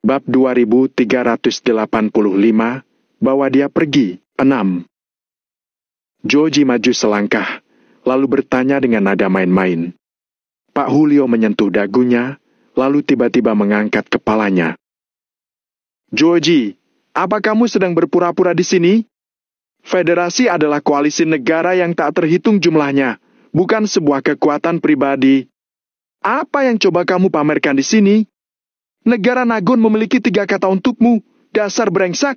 Bab 2385, Bawa Dia Pergi, 6. Georgie maju selangkah, lalu bertanya dengan nada main-main. Pak Julio menyentuh dagunya, lalu tiba-tiba mengangkat kepalanya. Georgie, apa kamu sedang berpura-pura di sini? Federasi adalah koalisi negara yang tak terhitung jumlahnya, bukan sebuah kekuatan pribadi. Apa yang coba kamu pamerkan di sini? Negara Nagon memiliki 3 kata untukmu, dasar brengsek.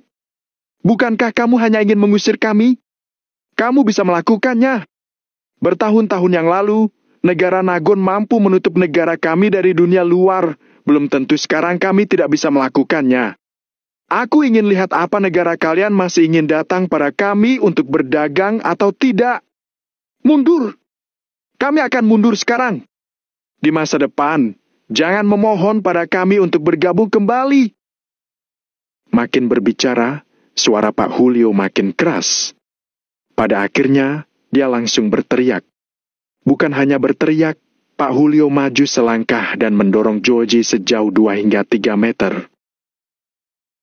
Bukankah kamu hanya ingin mengusir kami? Kamu bisa melakukannya. Bertahun-tahun yang lalu, negara Nagon mampu menutup negara kami dari dunia luar. Belum tentu sekarang kami tidak bisa melakukannya. Aku ingin lihat apa negara kalian masih ingin datang pada kami untuk berdagang atau tidak. Mundur! Kami akan mundur sekarang. Di masa depan, jangan memohon pada kami untuk bergabung kembali. Makin berbicara, suara Pak Julio makin keras. Pada akhirnya, dia langsung berteriak. Bukan hanya berteriak, Pak Julio maju selangkah dan mendorong Georgie sejauh 2 hingga 3 meter.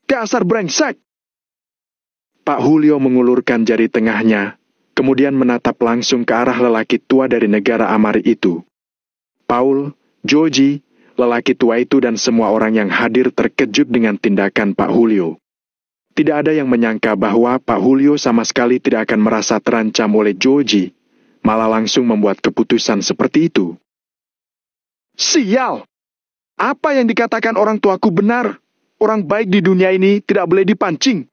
Dasar brengsek! Pak Julio mengulurkan jari tengahnya, kemudian menatap langsung ke arah lelaki tua dari negara Amari itu. Paul, Georgie, lelaki tua itu dan semua orang yang hadir terkejut dengan tindakan Pak Julio. Tidak ada yang menyangka bahwa Pak Julio sama sekali tidak akan merasa terancam oleh Georgie, malah langsung membuat keputusan seperti itu. Sial! Apa yang dikatakan orang tuaku benar. Orang baik di dunia ini tidak boleh dipancing.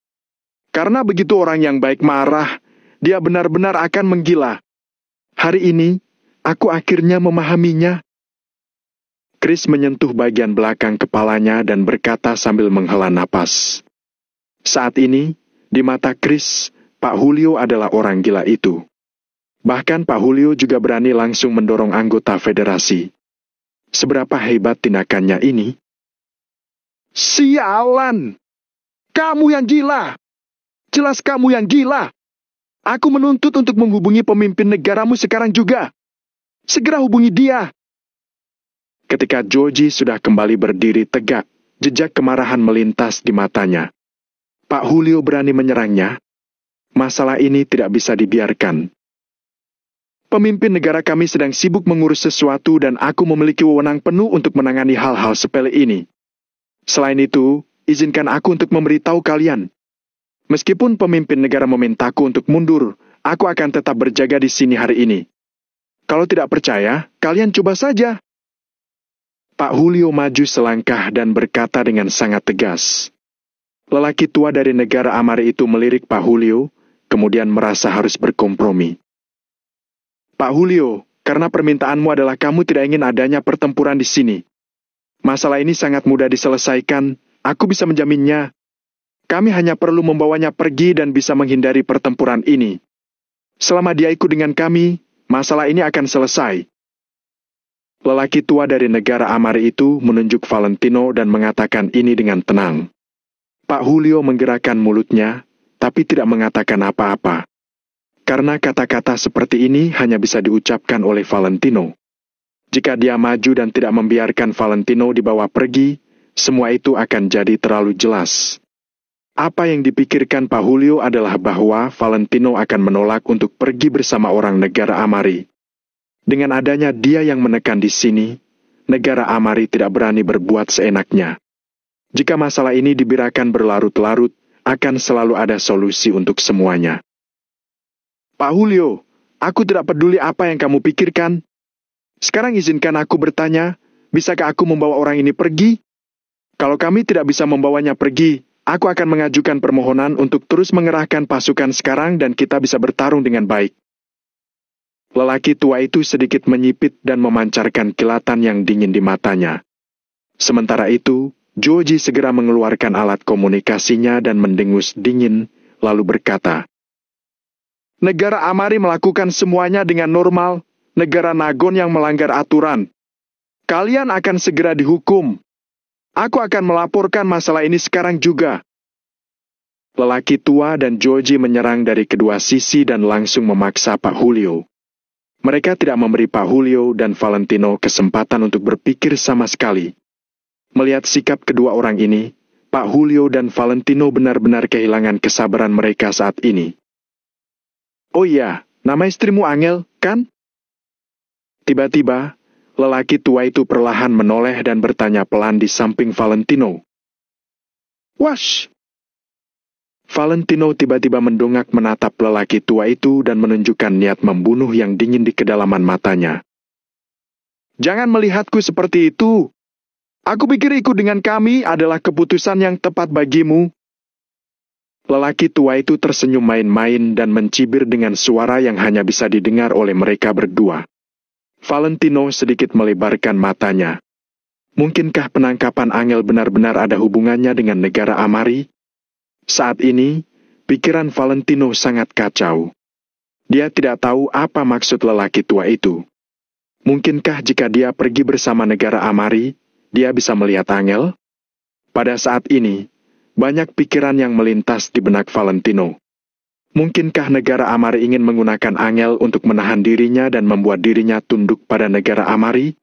Karena begitu orang yang baik marah, dia benar-benar akan menggila. Hari ini, aku akhirnya memahaminya. Chris menyentuh bagian belakang kepalanya dan berkata sambil menghela napas. Saat ini, di mata Chris, Pak Julio adalah orang gila itu. Bahkan Pak Julio juga berani langsung mendorong anggota federasi. Seberapa hebat tindakannya ini? Sialan! Kamu yang gila! Jelas kamu yang gila! Aku menuntut untuk menghubungi pemimpin negaramu sekarang juga. Segera hubungi dia! Ketika Georgie sudah kembali berdiri tegak, jejak kemarahan melintas di matanya. Pak Julio berani menyerangnya. Masalah ini tidak bisa dibiarkan. Pemimpin negara kami sedang sibuk mengurus sesuatu dan aku memiliki wewenang penuh untuk menangani hal-hal sepele ini. Selain itu, izinkan aku untuk memberitahu kalian. Meskipun pemimpin negara memintaku untuk mundur, aku akan tetap berjaga di sini hari ini. Kalau tidak percaya, kalian coba saja. Pak Julio maju selangkah dan berkata dengan sangat tegas. Lelaki tua dari negara Amari itu melirik Pak Julio, kemudian merasa harus berkompromi. Pak Julio, karena permintaanmu adalah kamu tidak ingin adanya pertempuran di sini. Masalah ini sangat mudah diselesaikan, aku bisa menjaminnya. Kami hanya perlu membawanya pergi dan bisa menghindari pertempuran ini. Selama dia ikut dengan kami, masalah ini akan selesai. Lelaki tua dari negara Amari itu menunjuk Valentino dan mengatakan ini dengan tenang. Pak Julio menggerakkan mulutnya, tapi tidak mengatakan apa-apa. Karena kata-kata seperti ini hanya bisa diucapkan oleh Valentino. Jika dia maju dan tidak membiarkan Valentino dibawa pergi, semua itu akan jadi terlalu jelas. Apa yang dipikirkan Pak Julio adalah bahwa Valentino akan menolak untuk pergi bersama orang negara Amari. Dengan adanya dia yang menekan di sini, negara Amari tidak berani berbuat seenaknya. Jika masalah ini dibiarkan berlarut-larut, akan selalu ada solusi untuk semuanya. Pak Julio, aku tidak peduli apa yang kamu pikirkan. Sekarang izinkan aku bertanya, bisakah aku membawa orang ini pergi? Kalau kami tidak bisa membawanya pergi, aku akan mengajukan permohonan untuk terus mengerahkan pasukan sekarang dan kita bisa bertarung dengan baik. Lelaki tua itu sedikit menyipit dan memancarkan kilatan yang dingin di matanya. Sementara itu, Georgie segera mengeluarkan alat komunikasinya dan mendengus dingin, lalu berkata, Negara Amari melakukan semuanya dengan normal, negara Nagon yang melanggar aturan. Kalian akan segera dihukum. Aku akan melaporkan masalah ini sekarang juga. Lelaki tua dan Georgie menyerang dari kedua sisi dan langsung memaksa Pak Julio. Mereka tidak memberi Pak Julio dan Valentino kesempatan untuk berpikir sama sekali. Melihat sikap kedua orang ini, Pak Julio dan Valentino benar-benar kehilangan kesabaran mereka saat ini. Oh iya, nama istrimu Angel, kan? Tiba-tiba, lelaki tua itu perlahan menoleh dan bertanya pelan di samping Valentino. Wash! Valentino tiba-tiba mendongak menatap lelaki tua itu dan menunjukkan niat membunuh yang dingin di kedalaman matanya. Jangan melihatku seperti itu. Aku pikir ikut dengan kami adalah keputusan yang tepat bagimu. Lelaki tua itu tersenyum main-main dan mencibir dengan suara yang hanya bisa didengar oleh mereka berdua. Valentino sedikit melebarkan matanya. Mungkinkah penangkapan Angel benar-benar ada hubungannya dengan negara Amari? Saat ini, pikiran Valentino sangat kacau. Dia tidak tahu apa maksud lelaki tua itu. Mungkinkah jika dia pergi bersama negara Amari, dia bisa melihat Angel? Pada saat ini, banyak pikiran yang melintas di benak Valentino. Mungkinkah negara Amari ingin menggunakan Angel untuk menahan dirinya dan membuat dirinya tunduk pada negara Amari?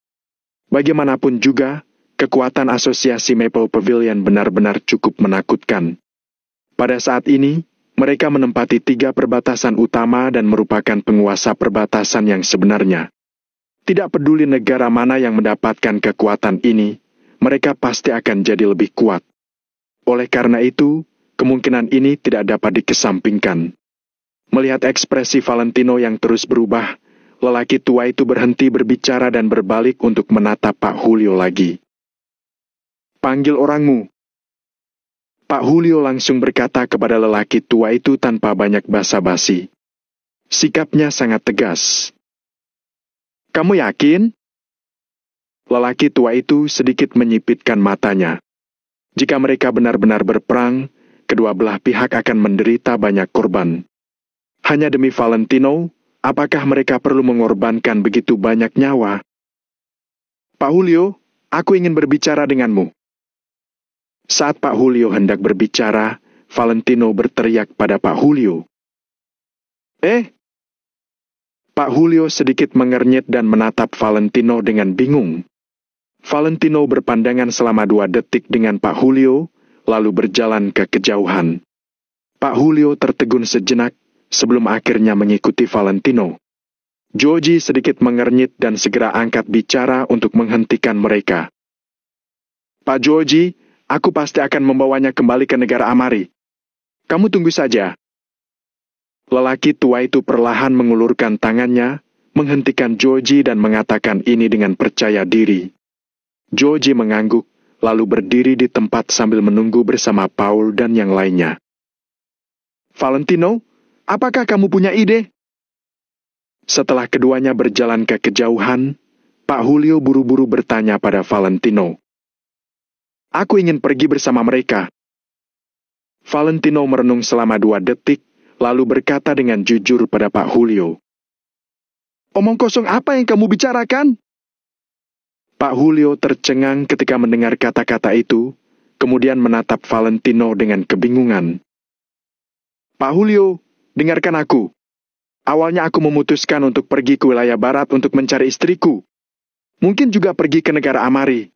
Bagaimanapun juga, kekuatan asosiasi Maple Pavilion benar-benar cukup menakutkan. Pada saat ini, mereka menempati 3 perbatasan utama dan merupakan penguasa perbatasan yang sebenarnya. Tidak peduli negara mana yang mendapatkan kekuatan ini, mereka pasti akan jadi lebih kuat. Oleh karena itu, kemungkinan ini tidak dapat dikesampingkan. Melihat ekspresi Valentino yang terus berubah, lelaki tua itu berhenti berbicara dan berbalik untuk menatap Pak Julio lagi. Panggil orangmu. Pak Julio langsung berkata kepada lelaki tua itu tanpa banyak basa-basi. Sikapnya sangat tegas. Kamu yakin? Lelaki tua itu sedikit menyipitkan matanya. Jika mereka benar-benar berperang, kedua belah pihak akan menderita banyak korban. Hanya demi Valentino, apakah mereka perlu mengorbankan begitu banyak nyawa? Pak Julio, aku ingin berbicara denganmu. Saat Pak Julio hendak berbicara, Valentino berteriak pada Pak Julio. Pak Julio sedikit mengernyit dan menatap Valentino dengan bingung. Valentino berpandangan selama 2 detik dengan Pak Julio, lalu berjalan ke kejauhan. Pak Julio tertegun sejenak sebelum akhirnya mengikuti Valentino. Joji sedikit mengernyit dan segera angkat bicara untuk menghentikan mereka. Pak Joji, aku pasti akan membawanya kembali ke negara Amari. Kamu tunggu saja. Lelaki tua itu perlahan mengulurkan tangannya, menghentikan Joji dan mengatakan ini dengan percaya diri. Joji mengangguk, lalu berdiri di tempat sambil menunggu bersama Paul dan yang lainnya. Valentino, apakah kamu punya ide? Setelah keduanya berjalan ke kejauhan, Pak Julio buru-buru bertanya pada Valentino. Aku ingin pergi bersama mereka. Valentino merenung selama 2 detik, lalu berkata dengan jujur pada Pak Julio. Omong kosong apa yang kamu bicarakan? Pak Julio tercengang ketika mendengar kata-kata itu, kemudian menatap Valentino dengan kebingungan. Pak Julio, dengarkan aku. Awalnya aku memutuskan untuk pergi ke wilayah barat untuk mencari istriku. Mungkin juga pergi ke negara Amari.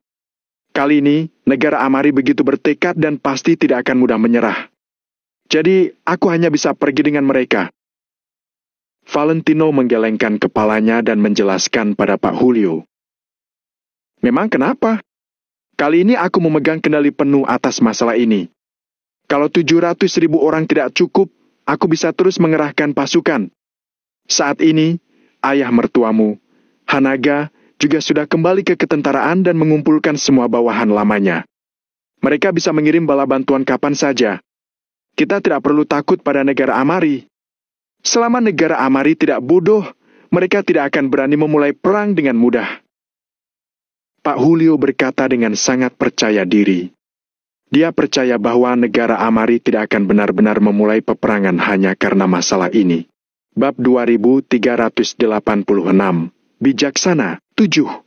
Kali ini, negara Amari begitu bertekad dan pasti tidak akan mudah menyerah. Jadi, aku hanya bisa pergi dengan mereka. Valentino menggelengkan kepalanya dan menjelaskan pada Pak Julio. Memang kenapa? Kali ini aku memegang kendali penuh atas masalah ini. Kalau 700.000 orang tidak cukup, aku bisa terus mengerahkan pasukan. Saat ini, ayah mertuamu, Hanaga, juga sudah kembali ke ketentaraan dan mengumpulkan semua bawahan lamanya. Mereka bisa mengirim bala bantuan kapan saja. Kita tidak perlu takut pada negara Amari. Selama negara Amari tidak bodoh, mereka tidak akan berani memulai perang dengan mudah. Pak Julio berkata dengan sangat percaya diri. Dia percaya bahwa negara Amari tidak akan benar-benar memulai peperangan hanya karena masalah ini. Bab 2386, Bijaksana 7.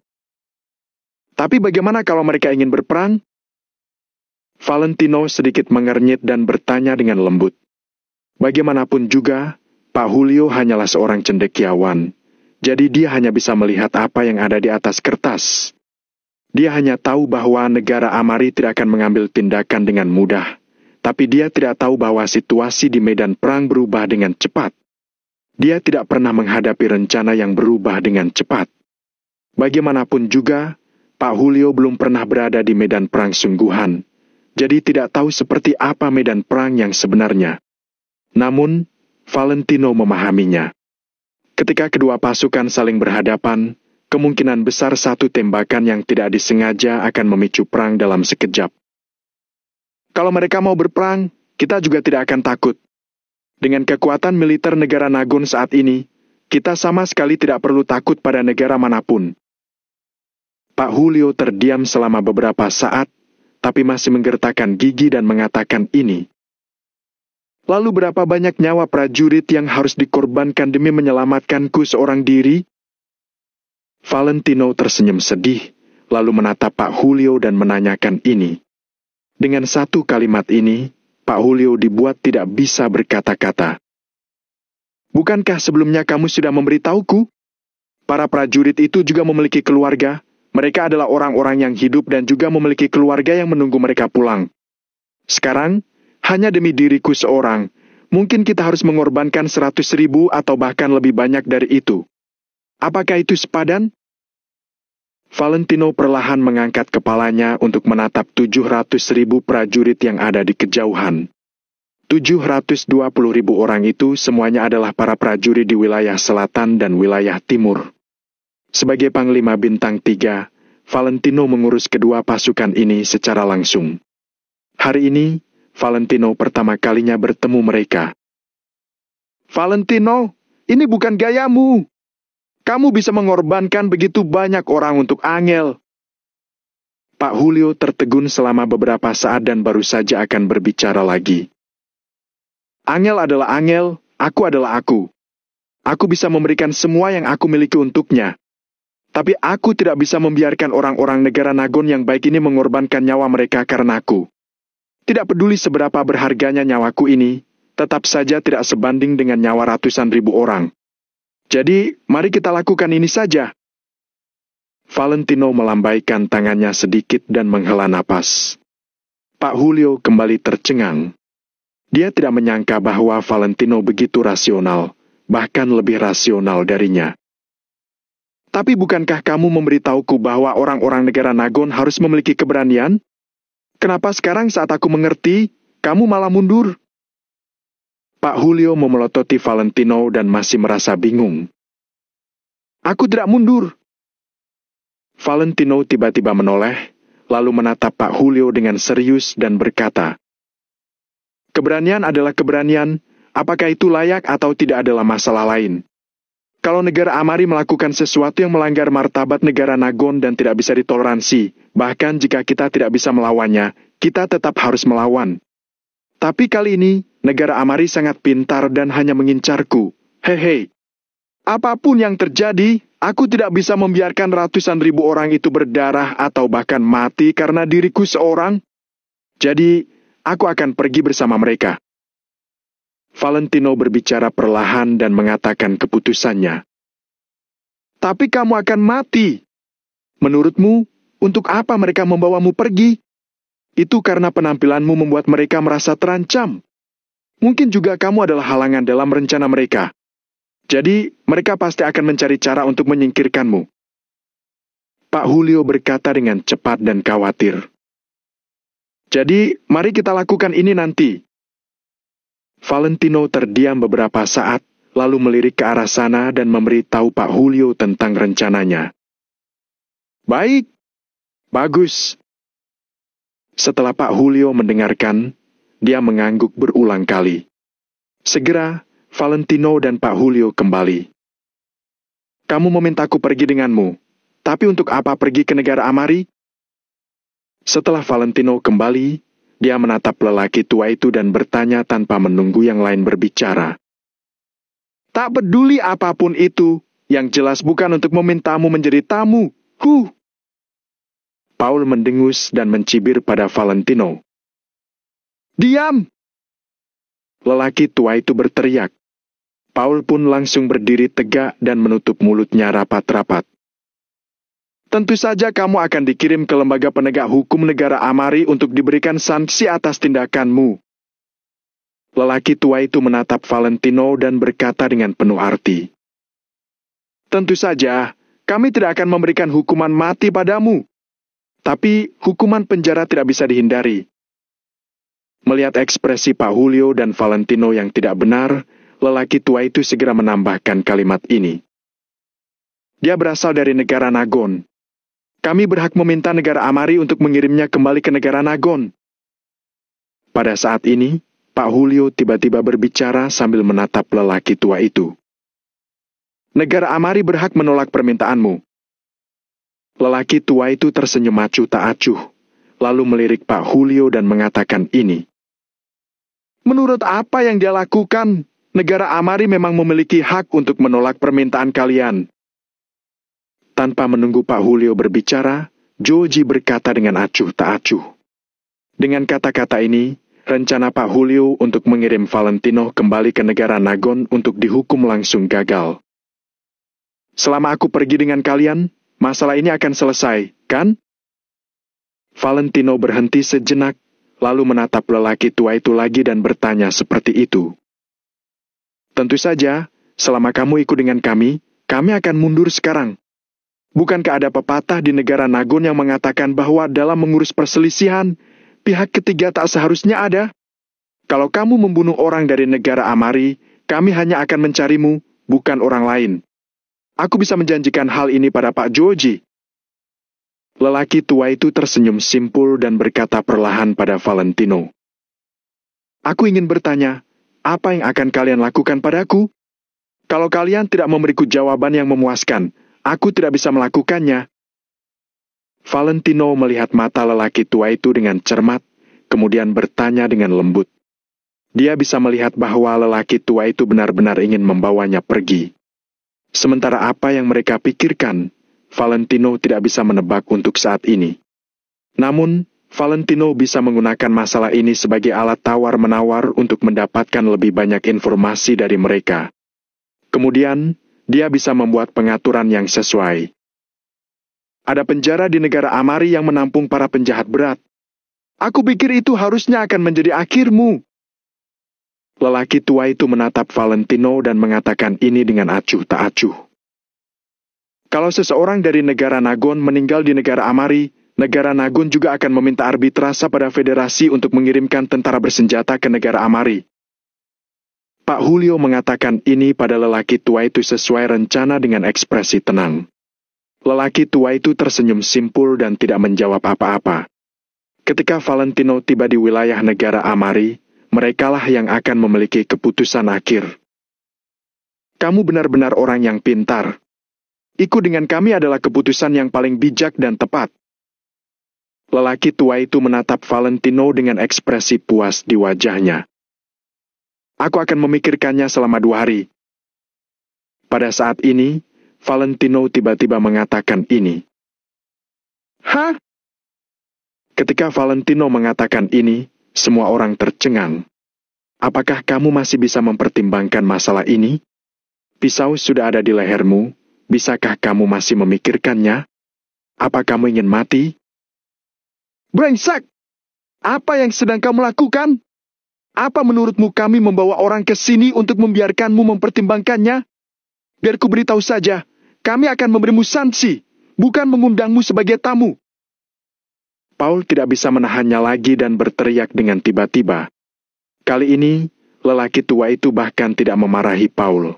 Tapi bagaimana kalau mereka ingin berperang? Valentino sedikit mengernyit dan bertanya dengan lembut. Bagaimanapun juga, Pak Julio hanyalah seorang cendekiawan, jadi dia hanya bisa melihat apa yang ada di atas kertas. Dia hanya tahu bahwa negara Amari tidak akan mengambil tindakan dengan mudah. Tapi dia tidak tahu bahwa situasi di medan perang berubah dengan cepat. Dia tidak pernah menghadapi rencana yang berubah dengan cepat. Bagaimanapun juga, Pak Julio belum pernah berada di medan perang sungguhan. Jadi tidak tahu seperti apa medan perang yang sebenarnya. Namun, Valentino memahaminya. Ketika kedua pasukan saling berhadapan, kemungkinan besar satu tembakan yang tidak disengaja akan memicu perang dalam sekejap. Kalau mereka mau berperang, kita juga tidak akan takut. Dengan kekuatan militer negara Nagon saat ini, kita sama sekali tidak perlu takut pada negara manapun. Pak Julio terdiam selama beberapa saat, tapi masih menggertakkan gigi dan mengatakan ini. Lalu berapa banyak nyawa prajurit yang harus dikorbankan demi menyelamatkanku seorang diri? Valentino tersenyum sedih, lalu menatap Pak Julio dan menanyakan ini. Dengan satu kalimat ini, Pak Julio dibuat tidak bisa berkata-kata. Bukankah sebelumnya kamu sudah memberitahuku? Para prajurit itu juga memiliki keluarga. Mereka adalah orang-orang yang hidup dan juga memiliki keluarga yang menunggu mereka pulang. Sekarang, hanya demi diriku seorang, mungkin kita harus mengorbankan 100.000 atau bahkan lebih banyak dari itu. Apakah itu sepadan? Valentino perlahan mengangkat kepalanya untuk menatap 700.000 prajurit yang ada di kejauhan. 720.000 orang itu semuanya adalah para prajurit di wilayah selatan dan wilayah timur. Sebagai Panglima Bintang 3, Valentino mengurus kedua pasukan ini secara langsung. Hari ini, Valentino pertama kalinya bertemu mereka. Valentino, ini bukan gayamu. Kamu bisa mengorbankan begitu banyak orang untuk Angel. Pak Julio tertegun selama beberapa saat dan baru saja akan berbicara lagi. Angel adalah Angel, aku adalah aku. Aku bisa memberikan semua yang aku miliki untuknya. Tapi aku tidak bisa membiarkan orang-orang negara Nagon yang baik ini mengorbankan nyawa mereka karena aku. Tidak peduli seberapa berharganya nyawaku ini, tetap saja tidak sebanding dengan nyawa ratusan ribu orang. Jadi, mari kita lakukan ini saja. Valentino melambaikan tangannya sedikit dan menghela napas. Pak Julio kembali tercengang. Dia tidak menyangka bahwa Valentino begitu rasional, bahkan lebih rasional darinya. Tapi bukankah kamu memberitahuku bahwa orang-orang negara Nagon harus memiliki keberanian? Kenapa sekarang saat aku mengerti, kamu malah mundur? Pak Julio memelototi Valentino dan masih merasa bingung. Aku tidak mundur. Valentino tiba-tiba menoleh, lalu menatap Pak Julio dengan serius dan berkata, keberanian adalah keberanian, apakah itu layak atau tidak adalah masalah lain. Kalau negara Amari melakukan sesuatu yang melanggar martabat negara Nagon dan tidak bisa ditoleransi, bahkan jika kita tidak bisa melawannya, kita tetap harus melawan. Tapi kali ini, negara Amari sangat pintar dan hanya mengincarku. Hehe. Apapun yang terjadi, aku tidak bisa membiarkan ratusan ribu orang itu berdarah atau bahkan mati karena diriku seorang. Jadi, aku akan pergi bersama mereka. Valentino berbicara perlahan dan mengatakan keputusannya. Tapi kamu akan mati. Menurutmu, untuk apa mereka membawamu pergi? Itu karena penampilanmu membuat mereka merasa terancam. Mungkin juga kamu adalah halangan dalam rencana mereka. Jadi, mereka pasti akan mencari cara untuk menyingkirkanmu. Pak Julio berkata dengan cepat dan khawatir. Jadi, mari kita lakukan ini nanti. Valentino terdiam beberapa saat, lalu melirik ke arah sana dan memberitahu Pak Julio tentang rencananya. Baik, bagus. Setelah Pak Julio mendengarkan, dia mengangguk berulang kali. Segera, Valentino dan Pak Julio kembali. Kamu memintaku pergi denganmu, tapi untuk apa pergi ke negara Amari? Setelah Valentino kembali, dia menatap lelaki tua itu dan bertanya tanpa menunggu yang lain berbicara. Tak peduli apapun itu, yang jelas bukan untuk memintamu menjadi tamu. Paul mendengus dan mencibir pada Valentino. Diam! Lelaki tua itu berteriak. Paul pun langsung berdiri tegak dan menutup mulutnya rapat-rapat. tentu saja kamu akan dikirim ke lembaga penegak hukum negara Amari untuk diberikan sanksi atas tindakanmu. Lelaki tua itu menatap Valentino dan berkata dengan penuh arti, tentu saja, kami tidak akan memberikan hukuman mati padamu. Tapi hukuman penjara tidak bisa dihindari. Melihat ekspresi Pak Julio dan Valentino yang tidak benar, lelaki tua itu segera menambahkan kalimat ini. Dia berasal dari negara Nagon. Kami berhak meminta negara Amari untuk mengirimnya kembali ke negara Nagon. Pada saat ini, Pak Julio tiba-tiba berbicara sambil menatap lelaki tua itu. Negara Amari berhak menolak permintaanmu. Lelaki tua itu tersenyum acuh tak acuh, lalu melirik Pak Julio dan mengatakan ini. Menurut apa yang dia lakukan, negara Amari memang memiliki hak untuk menolak permintaan kalian. Tanpa menunggu Pak Julio berbicara, Joji berkata dengan acuh tak acuh. Dengan kata-kata ini, rencana Pak Julio untuk mengirim Valentino kembali ke negara Nagon untuk dihukum langsung gagal. Selama aku pergi dengan kalian, masalah ini akan selesai, kan? Valentino berhenti sejenak, lalu menatap lelaki tua itu lagi dan bertanya seperti itu. Tentu saja, selama kamu ikut dengan kami akan mundur sekarang. Bukankah ada pepatah di negara Nagon yang mengatakan bahwa dalam mengurus perselisihan, pihak ketiga tak seharusnya ada? Kalau kamu membunuh orang dari negara Amari, kami hanya akan mencarimu, bukan orang lain. Aku bisa menjanjikan hal ini pada Pak Joji. Lelaki tua itu tersenyum simpul dan berkata perlahan pada Valentino. Aku ingin bertanya, apa yang akan kalian lakukan padaku? Kalau kalian tidak memberiku jawaban yang memuaskan, aku tidak bisa melakukannya. Valentino melihat mata lelaki tua itu dengan cermat, kemudian bertanya dengan lembut. Dia bisa melihat bahwa lelaki tua itu benar-benar ingin membawanya pergi. Sementara apa yang mereka pikirkan, Valentino tidak bisa menebak untuk saat ini. Namun, Valentino bisa menggunakan masalah ini sebagai alat tawar-menawar untuk mendapatkan lebih banyak informasi dari mereka. Kemudian, dia bisa membuat pengaturan yang sesuai. Ada penjara di negara Amari yang menampung para penjahat berat. Aku pikir itu harusnya akan menjadi akhirmu. Lelaki tua itu menatap Valentino dan mengatakan ini dengan acuh tak acuh. Kalau seseorang dari negara Nagon meninggal di negara Amari, negara Nagon juga akan meminta arbitrase pada federasi untuk mengirimkan tentara bersenjata ke negara Amari. Pak Julio mengatakan ini pada lelaki tua itu sesuai rencana dengan ekspresi tenang. Lelaki tua itu tersenyum simpul dan tidak menjawab apa-apa. Ketika Valentino tiba di wilayah negara Amari, merekalah yang akan memiliki keputusan akhir. Kamu benar-benar orang yang pintar. Ikut dengan kami adalah keputusan yang paling bijak dan tepat. Lelaki tua itu menatap Valentino dengan ekspresi puas di wajahnya. Aku akan memikirkannya selama 2 hari. Pada saat ini, Valentino tiba-tiba mengatakan ini. Hah? Ketika Valentino mengatakan ini, semua orang tercengang. Apakah kamu masih bisa mempertimbangkan masalah ini? Pisau sudah ada di lehermu, bisakah kamu masih memikirkannya? Apa kamu ingin mati? Brengsek! Apa yang sedang kamu lakukan? Apa menurutmu kami membawa orang ke sini untuk membiarkanmu mempertimbangkannya? Biar ku beritahu saja, kami akan memberimu sanksi, bukan mengundangmu sebagai tamu. Paul tidak bisa menahannya lagi dan berteriak dengan tiba-tiba. Kali ini, lelaki tua itu bahkan tidak memarahi Paul.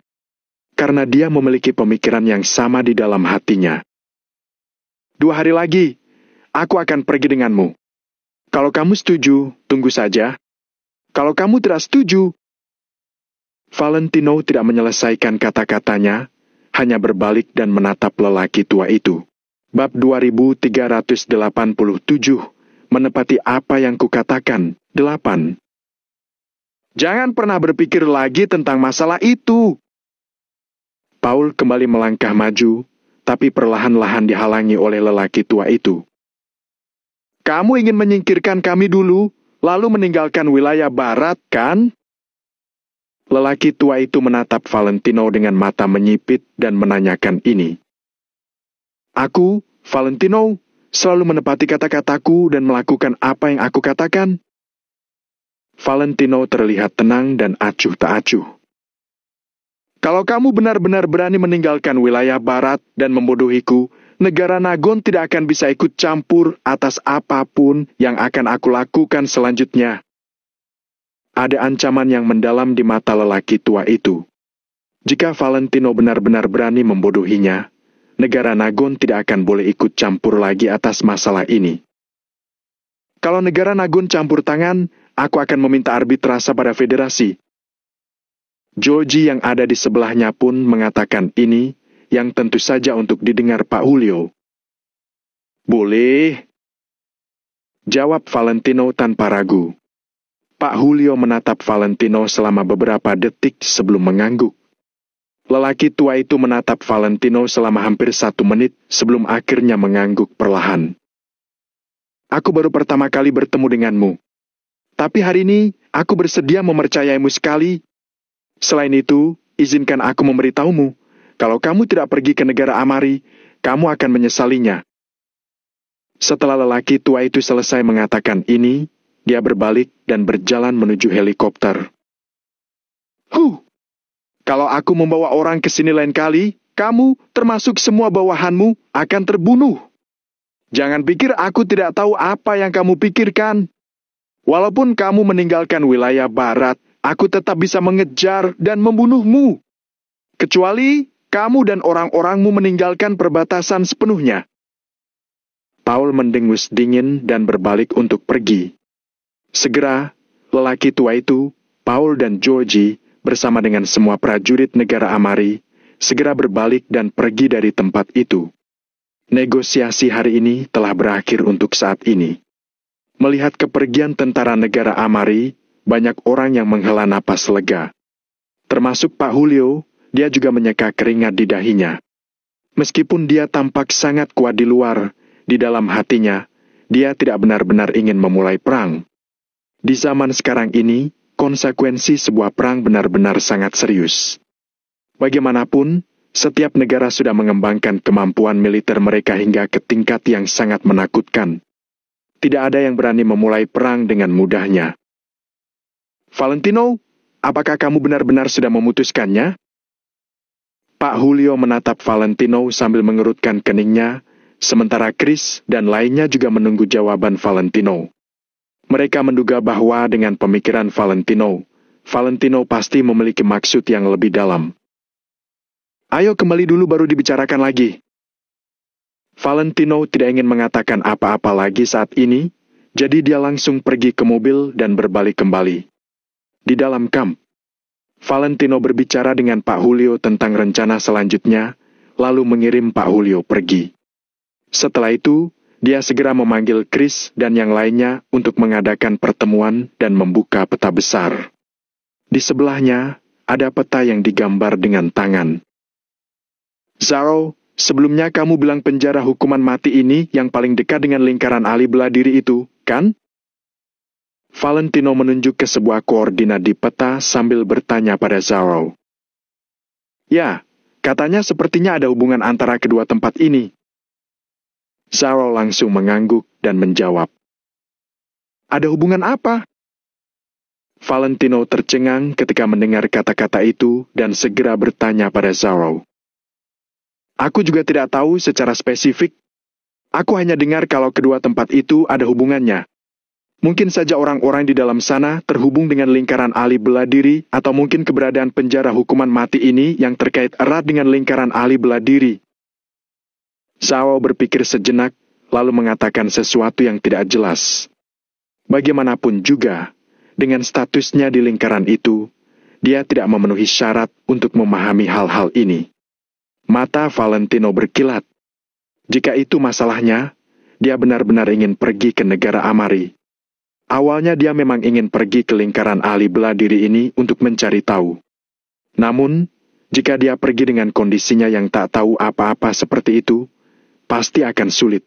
Karena dia memiliki pemikiran yang sama di dalam hatinya. 2 hari lagi, aku akan pergi denganmu. Kalau kamu setuju, tunggu saja. Kalau kamu tidak setuju. Valentino tidak menyelesaikan kata-katanya, hanya berbalik dan menatap lelaki tua itu. Bab 2387, menepati apa yang kukatakan, 8. Jangan pernah berpikir lagi tentang masalah itu. Paul kembali melangkah maju, tapi perlahan-lahan dihalangi oleh lelaki tua itu. Kamu ingin menyingkirkan kami dulu, lalu meninggalkan wilayah barat, kan? Lelaki tua itu menatap Valentino dengan mata menyipit dan menanyakan ini. Aku Valentino selalu menepati kata-kataku dan melakukan apa yang aku katakan. Valentino terlihat tenang dan acuh tak acuh. Kalau kamu benar-benar berani meninggalkan wilayah barat dan membodohiku, negara Nagon tidak akan bisa ikut campur atas apapun yang akan aku lakukan selanjutnya. Ada ancaman yang mendalam di mata lelaki tua itu. Jika Valentino benar-benar berani membodohinya, negara Nagon tidak akan boleh ikut campur lagi atas masalah ini. Kalau negara Nagon campur tangan, aku akan meminta arbitrase pada federasi. Georgie yang ada di sebelahnya pun mengatakan ini, yang tentu saja untuk didengar Pak Julio. Boleh, jawab Valentino tanpa ragu. Pak Julio menatap Valentino selama beberapa detik sebelum mengangguk. Lelaki tua itu menatap Valentino selama hampir 1 menit sebelum akhirnya mengangguk perlahan. Aku baru pertama kali bertemu denganmu. Tapi hari ini, aku bersedia mempercayaimu sekali. Selain itu, izinkan aku memberitahumu, kalau kamu tidak pergi ke negara Amari, kamu akan menyesalinya. Setelah lelaki tua itu selesai mengatakan ini, dia berbalik dan berjalan menuju helikopter. Kalau aku membawa orang ke sini lain kali, kamu, termasuk semua bawahanmu, akan terbunuh. Jangan pikir aku tidak tahu apa yang kamu pikirkan. Walaupun kamu meninggalkan wilayah barat, aku tetap bisa mengejar dan membunuhmu. Kecuali kamu dan orang-orangmu meninggalkan perbatasan sepenuhnya. Paul mendengus dingin dan berbalik untuk pergi. Segera, lelaki tua itu, Paul dan Georgie, bersama dengan semua prajurit negara Amari, segera berbalik dan pergi dari tempat itu. Negosiasi hari ini telah berakhir untuk saat ini. Melihat kepergian tentara negara Amari, banyak orang yang menghela napas lega. Termasuk Pak Julio, dia juga menyeka keringat di dahinya. Meskipun dia tampak sangat kuat di luar, di dalam hatinya, dia tidak benar-benar ingin memulai perang. Di zaman sekarang ini, konsekuensi sebuah perang benar-benar sangat serius. Bagaimanapun, setiap negara sudah mengembangkan kemampuan militer mereka hingga ke tingkat yang sangat menakutkan. Tidak ada yang berani memulai perang dengan mudahnya. Valentino, apakah kamu benar-benar sudah memutuskannya? Pak Julio menatap Valentino sambil mengerutkan keningnya, sementara Chris dan lainnya juga menunggu jawaban Valentino. Mereka menduga bahwa dengan pemikiran Valentino pasti memiliki maksud yang lebih dalam. Ayo kembali dulu baru dibicarakan lagi. Valentino tidak ingin mengatakan apa-apa lagi saat ini, jadi dia langsung pergi ke mobil dan berbalik kembali. Di dalam kamp, Valentino berbicara dengan Pak Julio tentang rencana selanjutnya, lalu mengirim Pak Julio pergi. Setelah itu, dia segera memanggil Chris dan yang lainnya untuk mengadakan pertemuan dan membuka peta besar. Di sebelahnya, ada peta yang digambar dengan tangan. Zaro, sebelumnya kamu bilang penjara hukuman mati ini yang paling dekat dengan lingkaran Ali bela diri itu, kan? Valentino menunjuk ke sebuah koordinat di peta sambil bertanya pada Zaro. Ya, katanya sepertinya ada hubungan antara kedua tempat ini. Zaro langsung mengangguk dan menjawab. Ada hubungan apa? Valentino tercengang ketika mendengar kata-kata itu dan segera bertanya pada Zaro. Aku juga tidak tahu secara spesifik. Aku hanya dengar kalau kedua tempat itu ada hubungannya. Mungkin saja orang-orang di dalam sana terhubung dengan lingkaran Ali bela diri atau mungkin keberadaan penjara hukuman mati ini yang terkait erat dengan lingkaran Ali bela diri. Zhao berpikir sejenak, lalu mengatakan sesuatu yang tidak jelas. Bagaimanapun juga, dengan statusnya di lingkaran itu, dia tidak memenuhi syarat untuk memahami hal-hal ini. Mata Valentino berkilat. Jika itu masalahnya, dia benar-benar ingin pergi ke negara Amari. Awalnya dia memang ingin pergi ke lingkaran Ali bela diri ini untuk mencari tahu. Namun, jika dia pergi dengan kondisinya yang tak tahu apa-apa seperti itu, pasti akan sulit.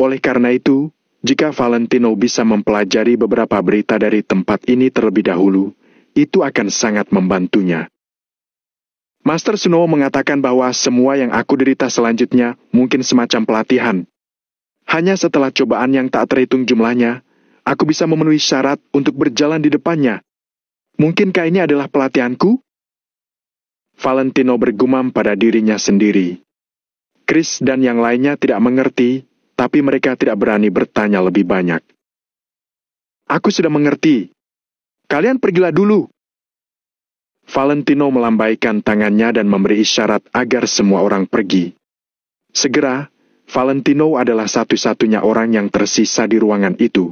Oleh karena itu, jika Valentino bisa mempelajari beberapa berita dari tempat ini terlebih dahulu, itu akan sangat membantunya. Master Snow mengatakan bahwa semua yang aku derita selanjutnya mungkin semacam pelatihan. Hanya setelah cobaan yang tak terhitung jumlahnya, aku bisa memenuhi syarat untuk berjalan di depannya. Mungkinkah ini adalah pelatihanku? Valentino bergumam pada dirinya sendiri. Chris dan yang lainnya tidak mengerti, tapi mereka tidak berani bertanya lebih banyak. Aku sudah mengerti. Kalian pergilah dulu. Valentino melambaikan tangannya dan memberi isyarat agar semua orang pergi. Segera, Valentino adalah satu-satunya orang yang tersisa di ruangan itu.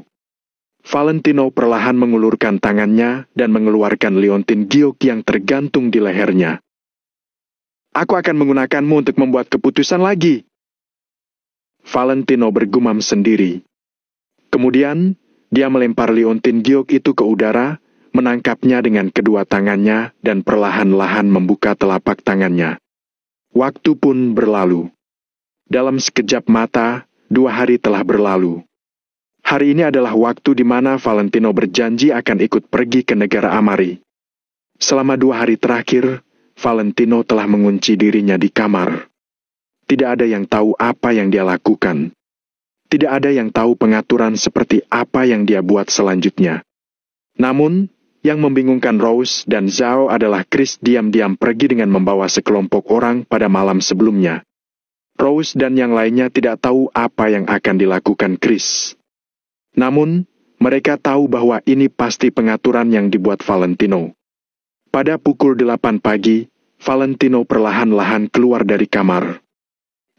Valentino perlahan mengulurkan tangannya dan mengeluarkan liontin giok yang tergantung di lehernya. Aku akan menggunakanmu untuk membuat keputusan lagi. Valentino bergumam sendiri. Kemudian, dia melempar liontin giok itu ke udara, menangkapnya dengan kedua tangannya dan perlahan-lahan membuka telapak tangannya. Waktu pun berlalu. Dalam sekejap mata, 2 hari telah berlalu. Hari ini adalah waktu di mana Valentino berjanji akan ikut pergi ke negara Amari. Selama 2 hari terakhir, Valentino telah mengunci dirinya di kamar. Tidak ada yang tahu apa yang dia lakukan. Tidak ada yang tahu pengaturan seperti apa yang dia buat selanjutnya. Namun, yang membingungkan Rose dan Zhao adalah Chris diam-diam pergi dengan membawa sekelompok orang pada malam sebelumnya. Rose dan yang lainnya tidak tahu apa yang akan dilakukan Chris. Namun, mereka tahu bahwa ini pasti pengaturan yang dibuat Valentino. Pada pukul 8 pagi, Valentino perlahan-lahan keluar dari kamar.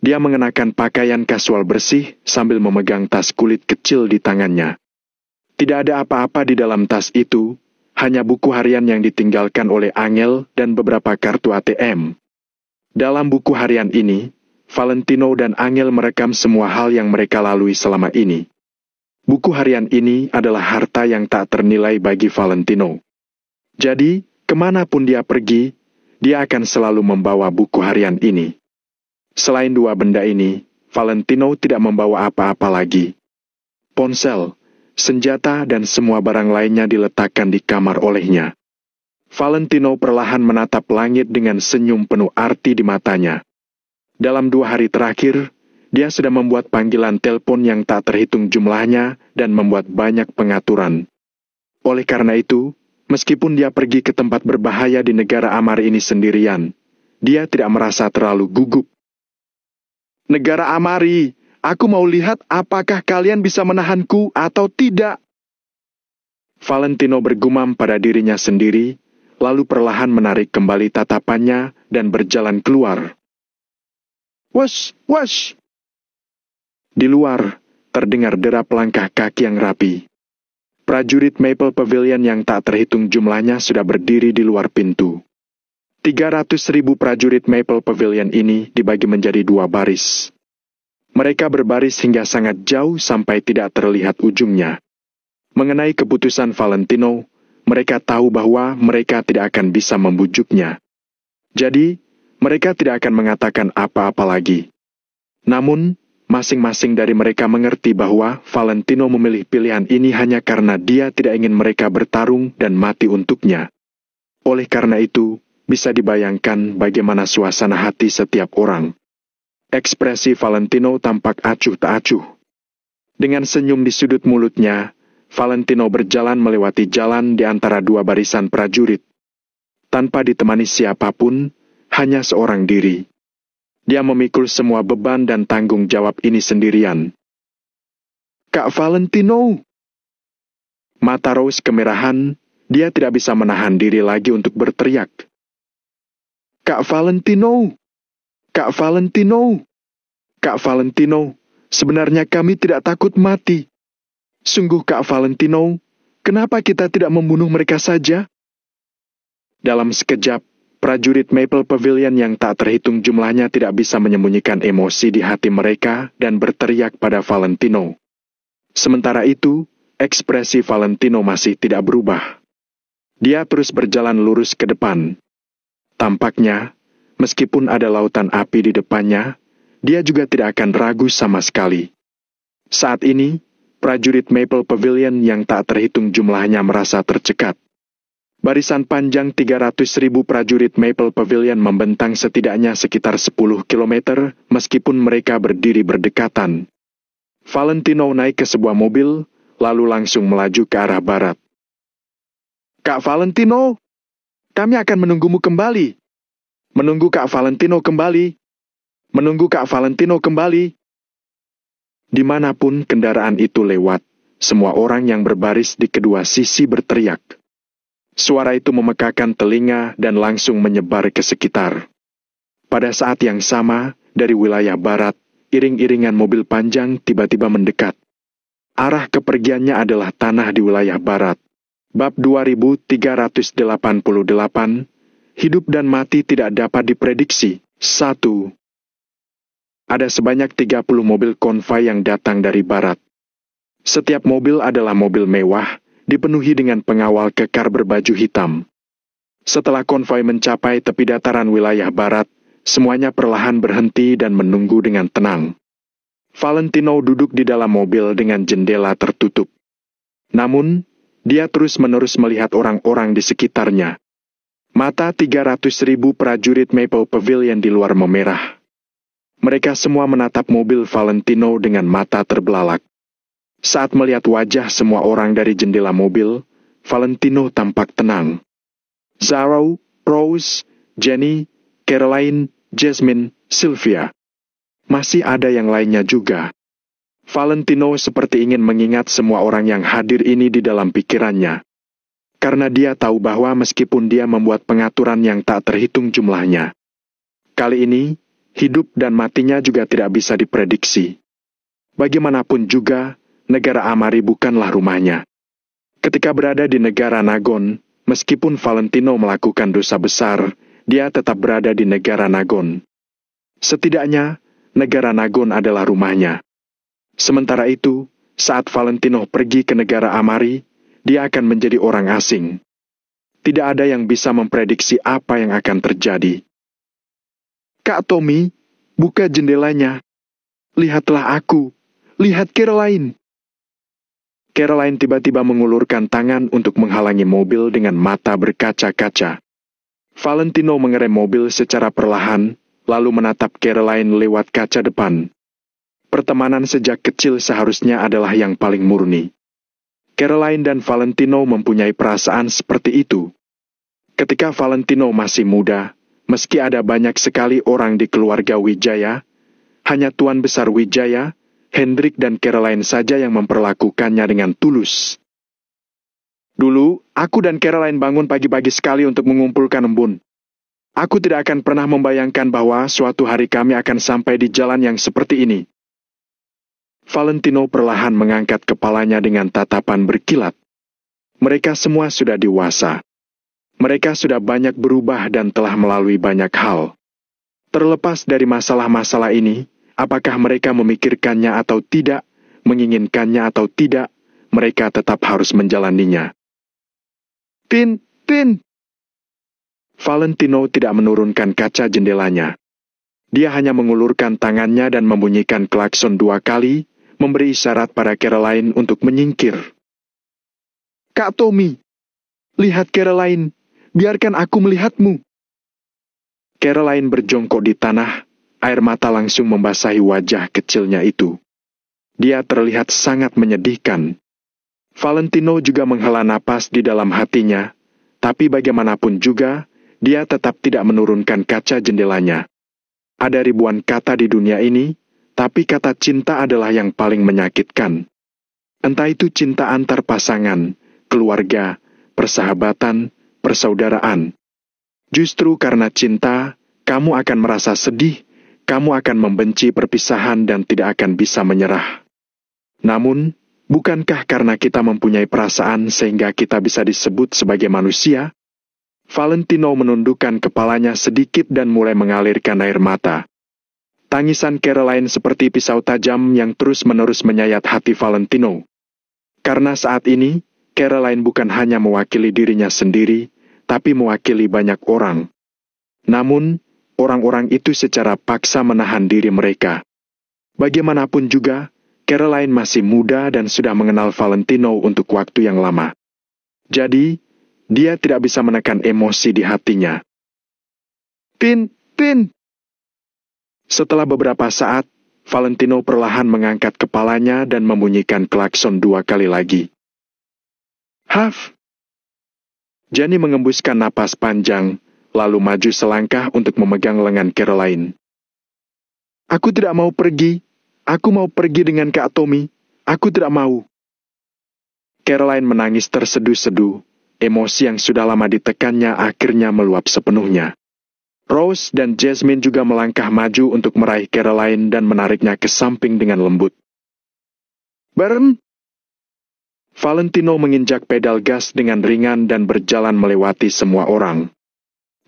Dia mengenakan pakaian kasual bersih sambil memegang tas kulit kecil di tangannya. Tidak ada apa-apa di dalam tas itu, hanya buku harian yang ditinggalkan oleh Angel dan beberapa kartu ATM. Dalam buku harian ini, Valentino dan Angel merekam semua hal yang mereka lalui selama ini. Buku harian ini adalah harta yang tak ternilai bagi Valentino. Jadi, kemanapun dia pergi, dia akan selalu membawa buku harian ini. Selain 2 benda ini, Valentino tidak membawa apa-apa lagi. Ponsel, senjata dan semua barang lainnya diletakkan di kamar olehnya. Valentino perlahan menatap langit dengan senyum penuh arti di matanya. Dalam 2 hari terakhir, dia sudah membuat panggilan telepon yang tak terhitung jumlahnya dan membuat banyak pengaturan. Oleh karena itu, meskipun dia pergi ke tempat berbahaya di negara Amari ini sendirian, dia tidak merasa terlalu gugup. Negara Amari, aku mau lihat apakah kalian bisa menahanku atau tidak. Valentino bergumam pada dirinya sendiri, lalu perlahan menarik kembali tatapannya dan berjalan keluar. Wush, wush! Di luar, terdengar derap langkah kaki yang rapi. Prajurit Maple Pavilion yang tak terhitung jumlahnya sudah berdiri di luar pintu. 300.000 prajurit Maple Pavilion ini dibagi menjadi 2 baris. Mereka berbaris hingga sangat jauh sampai tidak terlihat ujungnya. Mengenai keputusan Valentino, mereka tahu bahwa mereka tidak akan bisa membujuknya. Jadi, mereka tidak akan mengatakan apa-apa lagi. Namun, masing-masing dari mereka mengerti bahwa Valentino memilih pilihan ini hanya karena dia tidak ingin mereka bertarung dan mati untuknya. Oleh karena itu, bisa dibayangkan bagaimana suasana hati setiap orang. Ekspresi Valentino tampak acuh tak acuh. Dengan senyum di sudut mulutnya, Valentino berjalan melewati jalan di antara 2 barisan prajurit. Tanpa ditemani siapapun, hanya seorang diri. Dia memikul semua beban dan tanggung jawab ini sendirian. Kak Valentino! Mata Rose kemerahan, dia tidak bisa menahan diri lagi untuk berteriak. Kak Valentino! Kak Valentino! Kak Valentino, sebenarnya kami tidak takut mati. Sungguh Kak Valentino, kenapa kita tidak membunuh mereka saja? Dalam sekejap, prajurit Maple Pavilion yang tak terhitung jumlahnya tidak bisa menyembunyikan emosi di hati mereka dan berteriak pada Valentino. Sementara itu, ekspresi Valentino masih tidak berubah. Dia terus berjalan lurus ke depan. Tampaknya, meskipun ada lautan api di depannya, dia juga tidak akan ragu sama sekali. Saat ini, prajurit Maple Pavilion yang tak terhitung jumlahnya merasa tercekat. Barisan panjang 300.000 prajurit Maple Pavilion membentang setidaknya sekitar 10 kilometer meskipun mereka berdiri berdekatan. Valentino naik ke sebuah mobil, lalu langsung melaju ke arah barat. Kak Valentino, kami akan menunggumu kembali. Menunggu Kak Valentino kembali. Menunggu Kak Valentino kembali. Dimanapun kendaraan itu lewat, semua orang yang berbaris di kedua sisi berteriak. Suara itu memekakan telinga dan langsung menyebar ke sekitar. Pada saat yang sama, dari wilayah barat, iring-iringan mobil panjang tiba-tiba mendekat. Arah kepergiannya adalah tanah di wilayah barat. Bab 2388, Hidup dan mati tidak dapat diprediksi. 1. Ada sebanyak 30 mobil konvoi yang datang dari barat. Setiap mobil adalah mobil mewah, dipenuhi dengan pengawal kekar berbaju hitam. Setelah konvoi mencapai tepi dataran wilayah barat, semuanya perlahan berhenti dan menunggu dengan tenang. Valentino duduk di dalam mobil dengan jendela tertutup. Namun, dia terus-menerus melihat orang-orang di sekitarnya. Mata 300.000 prajurit Maple Pavilion di luar memerah. Mereka semua menatap mobil Valentino dengan mata terbelalak. Saat melihat wajah semua orang dari jendela mobil, Valentino tampak tenang. Zaro, Rose, Jenny, Caroline, Jasmine, Sylvia. Masih ada yang lainnya juga. Valentino seperti ingin mengingat semua orang yang hadir ini di dalam pikirannya. Karena dia tahu bahwa meskipun dia membuat pengaturan yang tak terhitung jumlahnya, kali ini, hidup dan matinya juga tidak bisa diprediksi. Bagaimanapun juga, negara Amari bukanlah rumahnya. Ketika berada di negara Nagon, meskipun Valentino melakukan dosa besar, dia tetap berada di negara Nagon. Setidaknya, negara Nagon adalah rumahnya. Sementara itu, saat Valentino pergi ke negara Amari, dia akan menjadi orang asing. Tidak ada yang bisa memprediksi apa yang akan terjadi. Kak Tommy, buka jendelanya. Lihatlah aku. Lihat Caroline. Caroline tiba-tiba mengulurkan tangan untuk menghalangi mobil dengan mata berkaca-kaca. Valentino mengerem mobil secara perlahan, lalu menatap Caroline lewat kaca depan. Pertemanan sejak kecil seharusnya adalah yang paling murni. Caroline dan Valentino mempunyai perasaan seperti itu. Ketika Valentino masih muda, meski ada banyak sekali orang di keluarga Wijaya, hanya Tuan Besar Wijaya, Hendrik dan Caroline saja yang memperlakukannya dengan tulus. Dulu, aku dan Caroline bangun pagi-pagi sekali untuk mengumpulkan embun. Aku tidak akan pernah membayangkan bahwa suatu hari kami akan sampai di jalan yang seperti ini. Valentino perlahan mengangkat kepalanya dengan tatapan berkilat. Mereka semua sudah dewasa. Mereka sudah banyak berubah dan telah melalui banyak hal. Terlepas dari masalah-masalah ini, apakah mereka memikirkannya atau tidak, menginginkannya atau tidak, mereka tetap harus menjalaninya. Tin. Valentino tidak menurunkan kaca jendelanya. Dia hanya mengulurkan tangannya dan membunyikan klakson 2 kali, memberi isyarat pada Caroline untuk menyingkir. Kak Tommy, lihat Caroline, biarkan aku melihatmu. Caroline berjongkok di tanah, air mata langsung membasahi wajah kecilnya itu. Dia terlihat sangat menyedihkan. Valentino juga menghela napas di dalam hatinya, tapi bagaimanapun juga, dia tetap tidak menurunkan kaca jendelanya. Ada ribuan kata di dunia ini, tapi kata cinta adalah yang paling menyakitkan. Entah itu cinta antar pasangan, keluarga, persahabatan, persaudaraan. Justru karena cinta, kamu akan merasa sedih, kamu akan membenci perpisahan dan tidak akan bisa menyerah. Namun, bukankah karena kita mempunyai perasaan sehingga kita bisa disebut sebagai manusia? Valentino menundukkan kepalanya sedikit dan mulai mengalirkan air mata. Tangisan Caroline seperti pisau tajam yang terus-menerus menyayat hati Valentino. Karena saat ini, Caroline bukan hanya mewakili dirinya sendiri, tapi mewakili banyak orang. Namun, orang-orang itu secara paksa menahan diri mereka. Bagaimanapun juga, Caroline masih muda dan sudah mengenal Valentino untuk waktu yang lama. Jadi, dia tidak bisa menekan emosi di hatinya. Tin. Setelah beberapa saat, Valentino perlahan mengangkat kepalanya dan membunyikan klakson 2 kali lagi. Haf! Jenny mengembuskan napas panjang, lalu maju selangkah untuk memegang lengan Caroline. Aku tidak mau pergi. Aku mau pergi dengan Kak Tommy. Aku tidak mau. Caroline menangis terseduh-seduh. Emosi yang sudah lama ditekannya akhirnya meluap sepenuhnya. Rose dan Jasmine juga melangkah maju untuk meraih Caroline dan menariknya ke samping dengan lembut. Bareng! Valentino menginjak pedal gas dengan ringan dan berjalan melewati semua orang.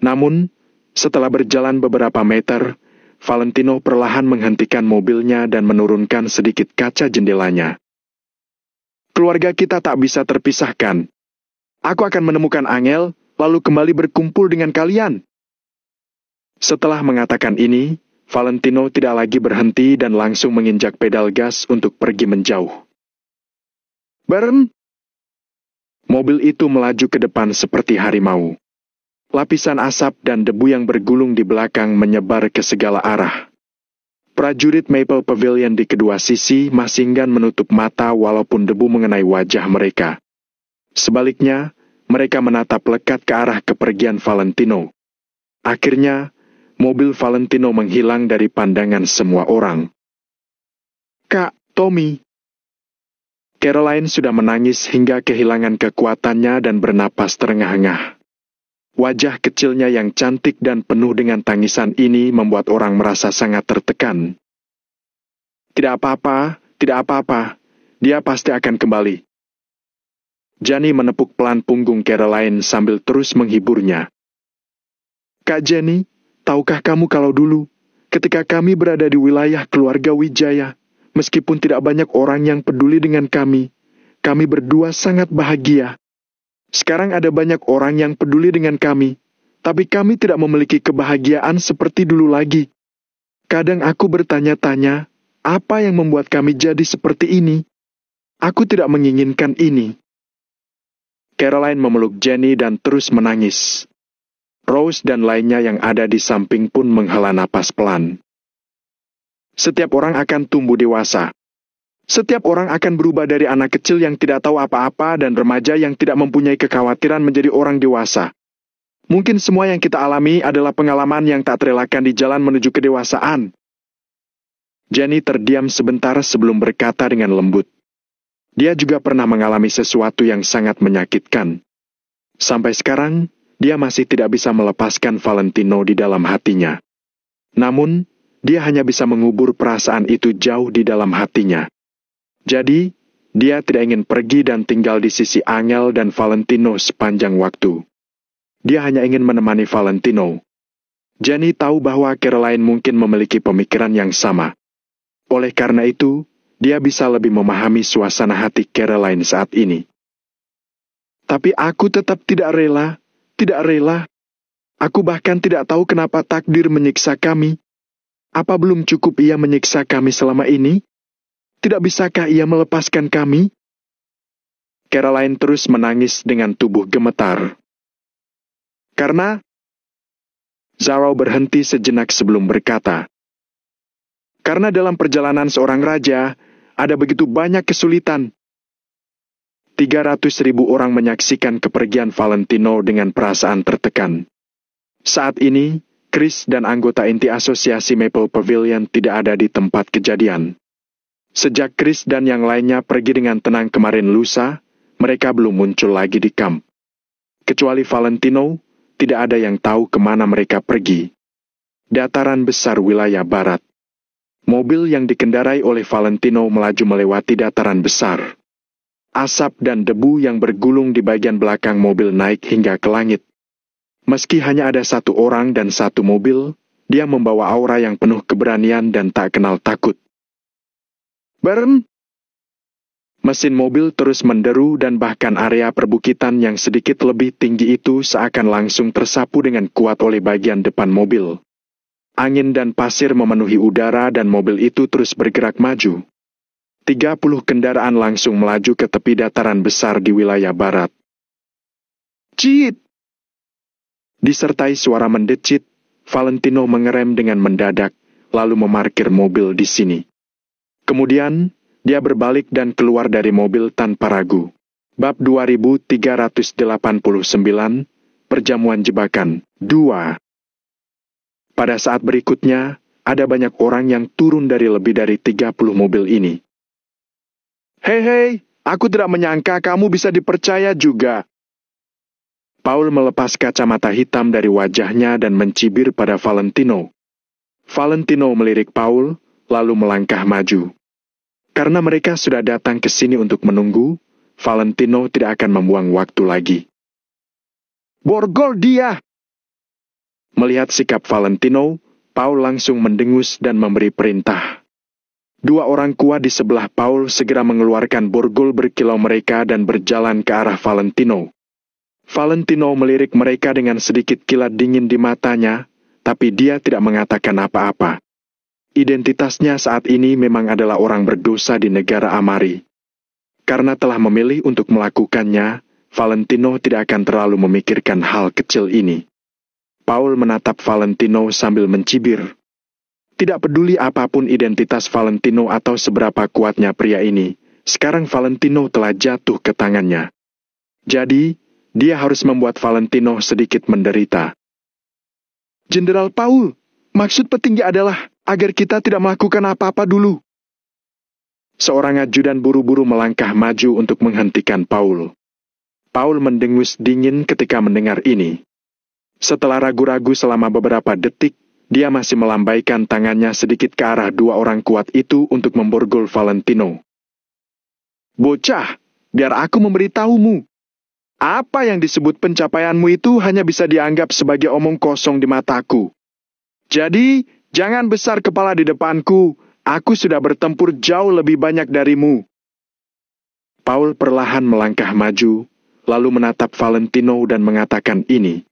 Namun, setelah berjalan beberapa meter, Valentino perlahan menghentikan mobilnya dan menurunkan sedikit kaca jendelanya. Keluarga kita tak bisa terpisahkan. Aku akan menemukan Angel, lalu kembali berkumpul dengan kalian. Setelah mengatakan ini, Valentino tidak lagi berhenti dan langsung menginjak pedal gas untuk pergi menjauh. Bareng! Mobil itu melaju ke depan seperti harimau. Lapisan asap dan debu yang bergulung di belakang menyebar ke segala arah. Prajurit Maple Pavilion di kedua sisi masih enggan menutup mata walaupun debu mengenai wajah mereka. Sebaliknya, mereka menatap lekat ke arah kepergian Valentino. Akhirnya, mobil Valentino menghilang dari pandangan semua orang. Kak Tommy. Caroline sudah menangis hingga kehilangan kekuatannya dan bernapas terengah-engah. Wajah kecilnya yang cantik dan penuh dengan tangisan ini membuat orang merasa sangat tertekan. Tidak apa-apa, dia pasti akan kembali. Jenny menepuk pelan punggung Caroline sambil terus menghiburnya. Kak Jenny, tahukah kamu kalau dulu, ketika kami berada di wilayah keluarga Wijaya, meskipun tidak banyak orang yang peduli dengan kami berdua sangat bahagia. Sekarang ada banyak orang yang peduli dengan kami, tapi kami tidak memiliki kebahagiaan seperti dulu lagi. Kadang aku bertanya-tanya, apa yang membuat kami jadi seperti ini? Aku tidak menginginkan ini. Caroline memeluk Jenny dan terus menangis. Rose dan lainnya yang ada di samping pun menghela napas pelan. Setiap orang akan tumbuh dewasa. Setiap orang akan berubah dari anak kecil yang tidak tahu apa-apa dan remaja yang tidak mempunyai kekhawatiran menjadi orang dewasa. Mungkin semua yang kita alami adalah pengalaman yang tak terelakkan di jalan menuju kedewasaan. Jenny terdiam sebentar sebelum berkata dengan lembut. Dia juga pernah mengalami sesuatu yang sangat menyakitkan. Sampai sekarang, dia masih tidak bisa melepaskan Valentino di dalam hatinya. Namun, dia hanya bisa mengubur perasaan itu jauh di dalam hatinya. Jadi, dia tidak ingin pergi dan tinggal di sisi Angel dan Valentino sepanjang waktu. Dia hanya ingin menemani Valentino. Jenny tahu bahwa Caroline mungkin memiliki pemikiran yang sama. Oleh karena itu, dia bisa lebih memahami suasana hati Caroline saat ini. Tapi aku tetap tidak rela. Aku bahkan tidak tahu kenapa takdir menyiksa kami. Apa belum cukup ia menyiksa kami selama ini? Tidak bisakah ia melepaskan kami? Caroline terus menangis dengan tubuh gemetar. Karena Zara berhenti sejenak sebelum berkata, karena dalam perjalanan seorang raja, ada begitu banyak kesulitan. 300.000 orang menyaksikan kepergian Valentino dengan perasaan tertekan. Saat ini, Chris dan anggota inti asosiasi Maple Pavilion tidak ada di tempat kejadian. Sejak Chris dan yang lainnya pergi dengan tenang kemarin lusa, mereka belum muncul lagi di kamp. Kecuali Valentino, tidak ada yang tahu kemana mereka pergi. Dataran besar wilayah barat. Mobil yang dikendarai oleh Valentino melaju melewati dataran besar. Asap dan debu yang bergulung di bagian belakang mobil naik hingga ke langit. Meski hanya ada satu orang dan satu mobil, dia membawa aura yang penuh keberanian dan tak kenal takut. Bareng! Mesin mobil terus menderu dan bahkan area perbukitan yang sedikit lebih tinggi itu seakan langsung tersapu dengan kuat oleh bagian depan mobil. Angin dan pasir memenuhi udara dan mobil itu terus bergerak maju. 30 kendaraan langsung melaju ke tepi dataran besar di wilayah barat. Cit! Disertai suara mendecit, Valentino mengerem dengan mendadak, lalu memarkir mobil di sini. Kemudian, dia berbalik dan keluar dari mobil tanpa ragu. Bab 2389, Perjamuan Jebakan, 2. Pada saat berikutnya, ada banyak orang yang turun dari lebih dari 30 mobil ini. Hei, aku tidak menyangka kamu bisa dipercaya juga. Paul melepas kacamata hitam dari wajahnya dan mencibir pada Valentino. Valentino melirik Paul, lalu melangkah maju. Karena mereka sudah datang ke sini untuk menunggu, Valentino tidak akan membuang waktu lagi. Borgol dia! Melihat sikap Valentino, Paul langsung mendengus dan memberi perintah. Dua orang kuat di sebelah Paul segera mengeluarkan borgol berkilau mereka dan berjalan ke arah Valentino. Valentino melirik mereka dengan sedikit kilat dingin di matanya, tapi dia tidak mengatakan apa-apa. Identitasnya saat ini memang adalah orang berdosa di negara Amari. Karena telah memilih untuk melakukannya, Valentino tidak akan terlalu memikirkan hal kecil ini. Paul menatap Valentino sambil mencibir. Tidak peduli apapun identitas Valentino atau seberapa kuatnya pria ini, sekarang Valentino telah jatuh ke tangannya. Jadi, dia harus membuat Valentino sedikit menderita. Jenderal Paul, maksud petinggi adalah agar kita tidak melakukan apa-apa dulu. Seorang ajudan buru-buru melangkah maju untuk menghentikan Paul. Paul mendengus dingin ketika mendengar ini. Setelah ragu-ragu selama beberapa detik, dia masih melambaikan tangannya sedikit ke arah dua orang kuat itu untuk memborgol Valentino. Bocah, biar aku memberitahumu. Apa yang disebut pencapaianmu itu hanya bisa dianggap sebagai omong kosong di mataku. Jadi, jangan besar kepala di depanku, aku sudah bertempur jauh lebih banyak darimu. Paul perlahan melangkah maju, lalu menatap Valentino dan mengatakan ini.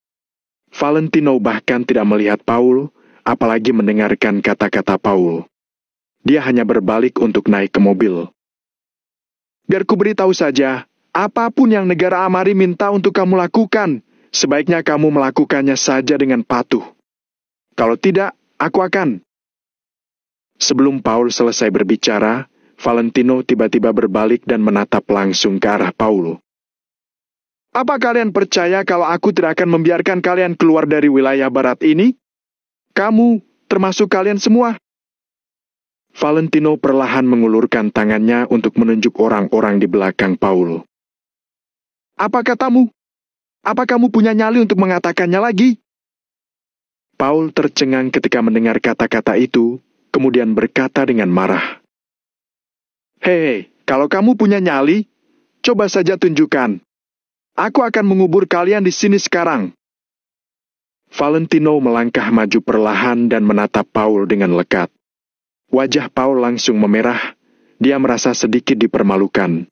Valentino bahkan tidak melihat Paul, apalagi mendengarkan kata-kata Paul. Dia hanya berbalik untuk naik ke mobil. Biar ku beritahu saja, apapun yang negara Amari minta untuk kamu lakukan, sebaiknya kamu melakukannya saja dengan patuh. Kalau tidak, aku akan. Sebelum Paul selesai berbicara, Valentino tiba-tiba berbalik dan menatap langsung ke arah Paul. Apa kalian percaya kalau aku tidak akan membiarkan kalian keluar dari wilayah barat ini? Kamu, termasuk kalian semua. Valentino perlahan mengulurkan tangannya untuk menunjuk orang-orang di belakang Paul. Apa katamu? Apa kamu punya nyali untuk mengatakannya lagi? Paul tercengang ketika mendengar kata-kata itu, kemudian berkata dengan marah. Hei, kalau kamu punya nyali, coba saja tunjukkan. Aku akan mengubur kalian di sini sekarang. Valentino melangkah maju perlahan dan menatap Paul dengan lekat. Wajah Paul langsung memerah, dia merasa sedikit dipermalukan.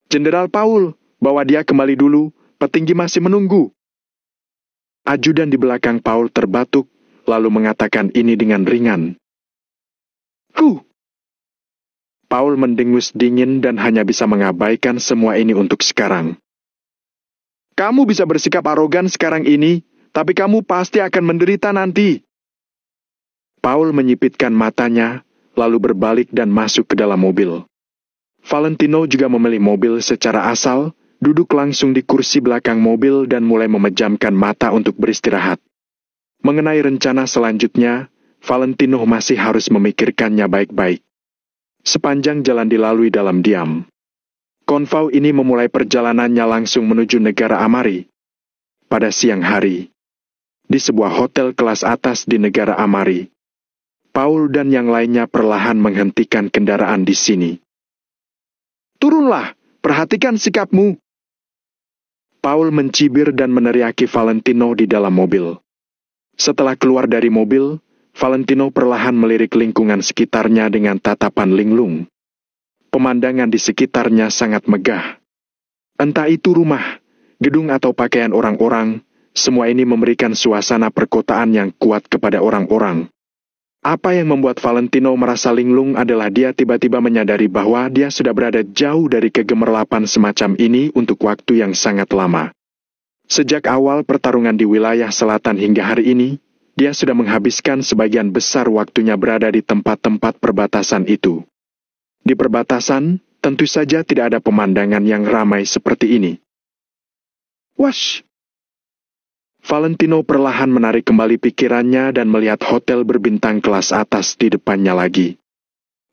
Jenderal Paul, bawa dia kembali dulu, petinggi masih menunggu. Ajudan di belakang Paul terbatuk, lalu mengatakan ini dengan ringan. Paul mendengus dingin dan hanya bisa mengabaikan semua ini untuk sekarang. Kamu bisa bersikap arogan sekarang ini, tapi kamu pasti akan menderita nanti. Paul menyipitkan matanya, lalu berbalik dan masuk ke dalam mobil. Valentino juga memilih mobil secara asal, duduk langsung di kursi belakang mobil dan mulai memejamkan mata untuk beristirahat. Mengenai rencana selanjutnya, Valentino masih harus memikirkannya baik-baik. Sepanjang jalan dilalui dalam diam. Konvoi ini memulai perjalanannya langsung menuju negara Amari. Pada siang hari, di sebuah hotel kelas atas di negara Amari, Paul dan yang lainnya perlahan menghentikan kendaraan di sini. Turunlah, perhatikan sikapmu. Paul mencibir dan meneriaki Valentino di dalam mobil. Setelah keluar dari mobil, Valentino perlahan melirik lingkungan sekitarnya dengan tatapan linglung. Pemandangan di sekitarnya sangat megah. Entah itu rumah, gedung atau pakaian orang-orang, semua ini memberikan suasana perkotaan yang kuat kepada orang-orang. Apa yang membuat Valentino merasa linglung adalah dia tiba-tiba menyadari bahwa dia sudah berada jauh dari kegemerlapan semacam ini untuk waktu yang sangat lama. Sejak awal pertarungan di wilayah selatan hingga hari ini, dia sudah menghabiskan sebagian besar waktunya berada di tempat-tempat perbatasan itu. Di perbatasan, tentu saja tidak ada pemandangan yang ramai seperti ini. Wash! Valentino perlahan menarik kembali pikirannya dan melihat hotel berbintang kelas atas di depannya lagi.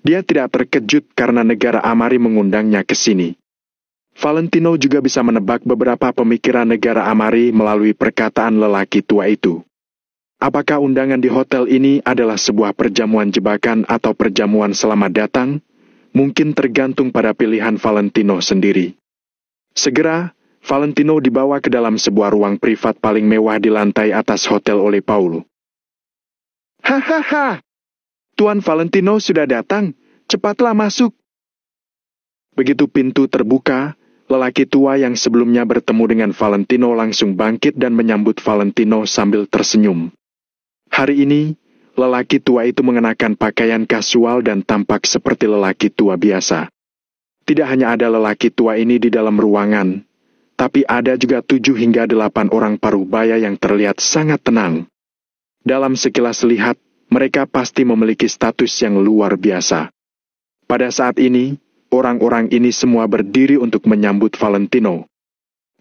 Dia tidak terkejut karena negara Amari mengundangnya ke sini. Valentino juga bisa menebak beberapa pemikiran negara Amari melalui perkataan lelaki tua itu. Apakah undangan di hotel ini adalah sebuah perjamuan jebakan atau perjamuan selamat datang? Mungkin tergantung pada pilihan Valentino sendiri. Segera, Valentino dibawa ke dalam sebuah ruang privat paling mewah di lantai atas hotel oleh Paul. Hahaha, Tuan Valentino sudah datang, cepatlah masuk. Begitu pintu terbuka, lelaki tua yang sebelumnya bertemu dengan Valentino langsung bangkit dan menyambut Valentino sambil tersenyum. Hari ini, lelaki tua itu mengenakan pakaian kasual dan tampak seperti lelaki tua biasa. Tidak hanya ada lelaki tua ini di dalam ruangan, tapi ada juga 7 hingga 8 orang parubaya yang terlihat sangat tenang. Dalam sekilas lihat, mereka pasti memiliki status yang luar biasa. Pada saat ini, orang-orang ini semua berdiri untuk menyambut Valentino.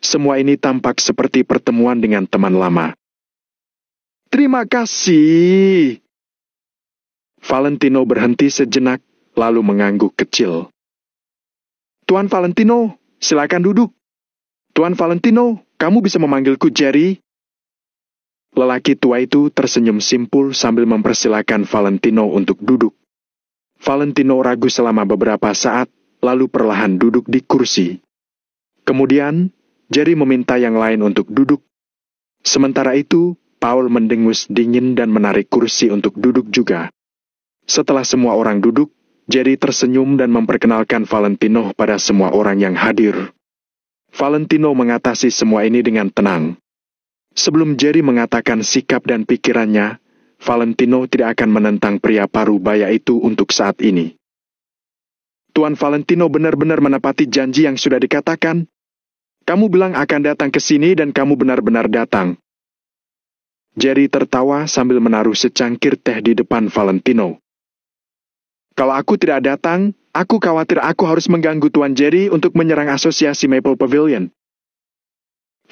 Semua ini tampak seperti pertemuan dengan teman lama. Terima kasih. Valentino berhenti sejenak, lalu mengangguk kecil. Tuan Valentino, silakan duduk. Tuan Valentino, kamu bisa memanggilku Jerry? Lelaki tua itu tersenyum simpul sambil mempersilakan Valentino untuk duduk. Valentino ragu selama beberapa saat, lalu perlahan duduk di kursi. Kemudian, Jerry meminta yang lain untuk duduk. Sementara itu, Paul mendengus dingin dan menarik kursi untuk duduk juga. Setelah semua orang duduk, Jerry tersenyum dan memperkenalkan Valentino pada semua orang yang hadir. Valentino mengatasi semua ini dengan tenang. Sebelum Jerry mengatakan sikap dan pikirannya, Valentino tidak akan menentang pria parubaya itu untuk saat ini. Tuan Valentino benar-benar menepati janji yang sudah dikatakan. Kamu bilang akan datang ke sini dan kamu benar-benar datang. Jerry tertawa sambil menaruh secangkir teh di depan Valentino. Kalau aku tidak datang, aku khawatir aku harus mengganggu Tuan Jerry untuk menyerang asosiasi Maple Pavilion.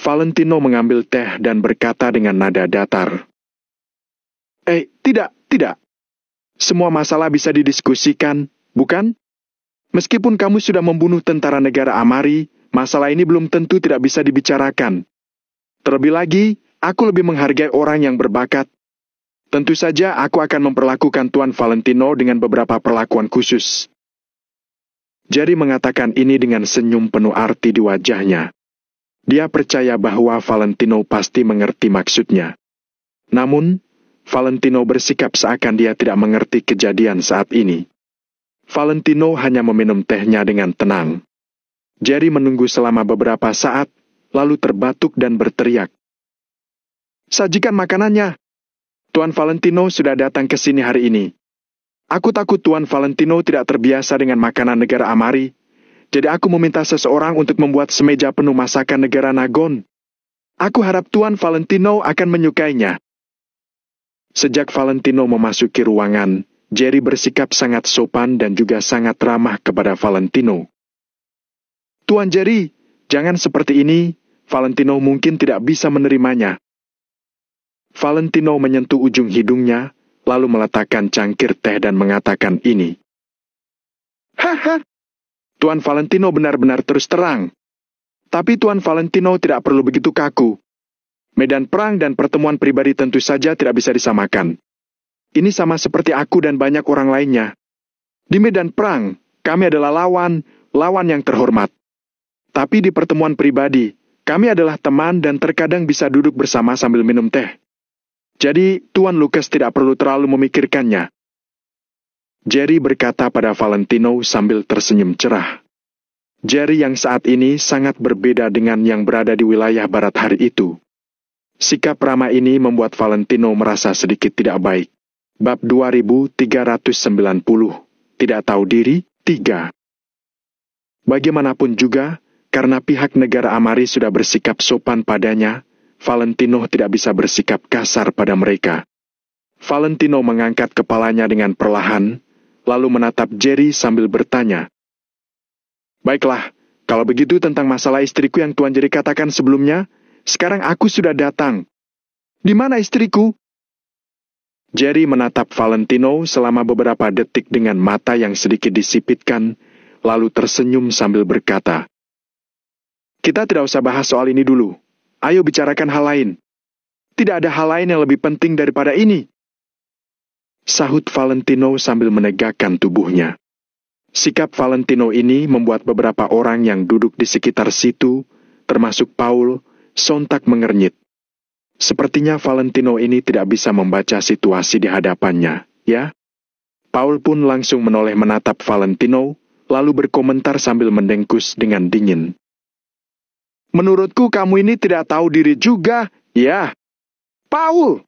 Valentino mengambil teh dan berkata dengan nada datar. Tidak. Semua masalah bisa didiskusikan, bukan? Meskipun kamu sudah membunuh tentara negara Amari, masalah ini belum tentu tidak bisa dibicarakan. Terlebih lagi, aku lebih menghargai orang yang berbakat. Tentu saja aku akan memperlakukan Tuan Valentino dengan beberapa perlakuan khusus. Jerry mengatakan ini dengan senyum penuh arti di wajahnya. Dia percaya bahwa Valentino pasti mengerti maksudnya. Namun, Valentino bersikap seakan dia tidak mengerti kejadian saat ini. Valentino hanya meminum tehnya dengan tenang. Jerry menunggu selama beberapa saat, lalu terbatuk dan berteriak. Sajikan makanannya. Tuan Valentino sudah datang ke sini hari ini. Aku takut Tuan Valentino tidak terbiasa dengan makanan negara Amari, jadi aku meminta seseorang untuk membuat semeja penuh masakan negara Nagon. Aku harap Tuan Valentino akan menyukainya. Sejak Valentino memasuki ruangan, Jerry bersikap sangat sopan dan juga sangat ramah kepada Valentino. Tuan Jerry, jangan seperti ini, Valentino mungkin tidak bisa menerimanya. Valentino menyentuh ujung hidungnya, lalu meletakkan cangkir teh dan mengatakan ini. Haha, Tuan Valentino benar-benar terus terang. Tapi Tuan Valentino tidak perlu begitu kaku. Medan perang dan pertemuan pribadi tentu saja tidak bisa disamakan. Ini sama seperti aku dan banyak orang lainnya. Di medan perang, kami adalah lawan yang terhormat. Tapi di pertemuan pribadi, kami adalah teman dan terkadang bisa duduk bersama sambil minum teh. Jadi, Tuan Lucas tidak perlu terlalu memikirkannya. Jerry berkata pada Valentino sambil tersenyum cerah. Jerry yang saat ini sangat berbeda dengan yang berada di wilayah barat hari itu. Sikap ramah ini membuat Valentino merasa sedikit tidak baik. Bab 2390, tidak tahu diri, 3. Bagaimanapun juga, karena pihak negara Amari sudah bersikap sopan padanya, Valentino tidak bisa bersikap kasar pada mereka. Valentino mengangkat kepalanya dengan perlahan, lalu menatap Jerry sambil bertanya. Baiklah, kalau begitu tentang masalah istriku yang Tuan Jerry katakan sebelumnya, sekarang aku sudah datang. Di mana istriku? Jerry menatap Valentino selama beberapa detik dengan mata yang sedikit disipitkan, lalu tersenyum sambil berkata, kita tidak usah bahas soal ini dulu. Ayo bicarakan hal lain. Tidak ada hal lain yang lebih penting daripada ini. Sahut Valentino sambil menegakkan tubuhnya. Sikap Valentino ini membuat beberapa orang yang duduk di sekitar situ, termasuk Paul, sontak mengernyit. Sepertinya Valentino ini tidak bisa membaca situasi di hadapannya, ya? Paul pun langsung menoleh menatap Valentino, lalu berkomentar sambil mendengkus dengan dingin. Menurutku kamu ini tidak tahu diri juga, ya? Paul!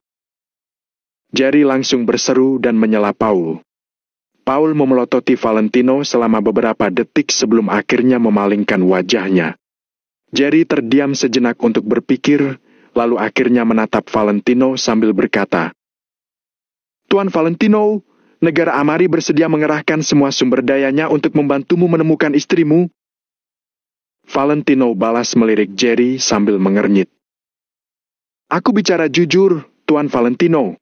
Jerry langsung berseru dan menyela Paul. Paul memelototi Valentino selama beberapa detik sebelum akhirnya memalingkan wajahnya. Jerry terdiam sejenak untuk berpikir, lalu akhirnya menatap Valentino sambil berkata, Tuan Valentino, negara Amari bersedia mengerahkan semua sumber dayanya untuk membantumu menemukan istrimu. Valentino balas melirik Jerry sambil mengernyit. Aku bicara jujur, Tuan Valentino.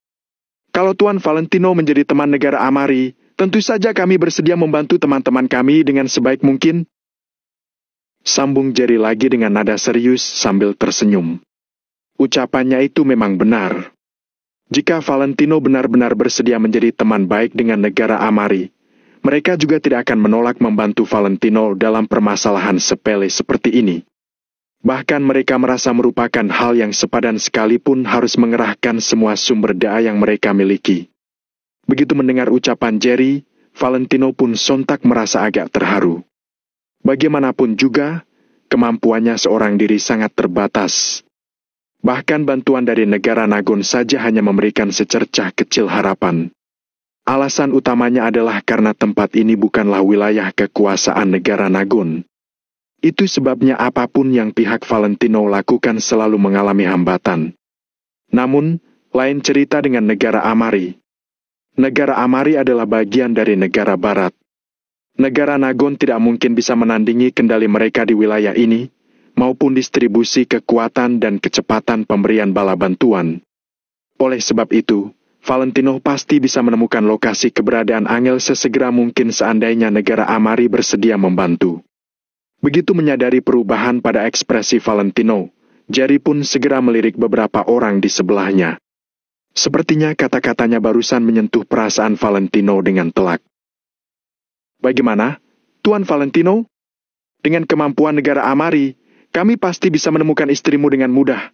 Kalau Tuan Valentino menjadi teman negara Amari, tentu saja kami bersedia membantu teman-teman kami dengan sebaik mungkin. Sambung Jerry lagi dengan nada serius sambil tersenyum. Ucapannya itu memang benar. Jika Valentino benar-benar bersedia menjadi teman baik dengan negara Amari, mereka juga tidak akan menolak membantu Valentino dalam permasalahan sepele seperti ini. Bahkan mereka merasa merupakan hal yang sepadan sekalipun harus mengerahkan semua sumber daya yang mereka miliki. Begitu mendengar ucapan Jerry, Valentino pun sontak merasa agak terharu. Bagaimanapun juga, kemampuannya seorang diri sangat terbatas. Bahkan bantuan dari negara Nagon saja hanya memberikan secercah kecil harapan. Alasan utamanya adalah karena tempat ini bukanlah wilayah kekuasaan negara Nagon. Itu sebabnya apapun yang pihak Valentino lakukan selalu mengalami hambatan. Namun, lain cerita dengan negara Amari. Negara Amari adalah bagian dari negara Barat. Negara Nagon tidak mungkin bisa menandingi kendali mereka di wilayah ini, maupun distribusi kekuatan dan kecepatan pemberian bala bantuan. Oleh sebab itu, Valentino pasti bisa menemukan lokasi keberadaan Angel sesegera mungkin seandainya negara Amari bersedia membantu. Begitu menyadari perubahan pada ekspresi Valentino, Jerry pun segera melirik beberapa orang di sebelahnya. Sepertinya kata-katanya barusan menyentuh perasaan Valentino dengan telak. Bagaimana, Tuan Valentino? Dengan kemampuan negara Amari, kami pasti bisa menemukan istrimu dengan mudah.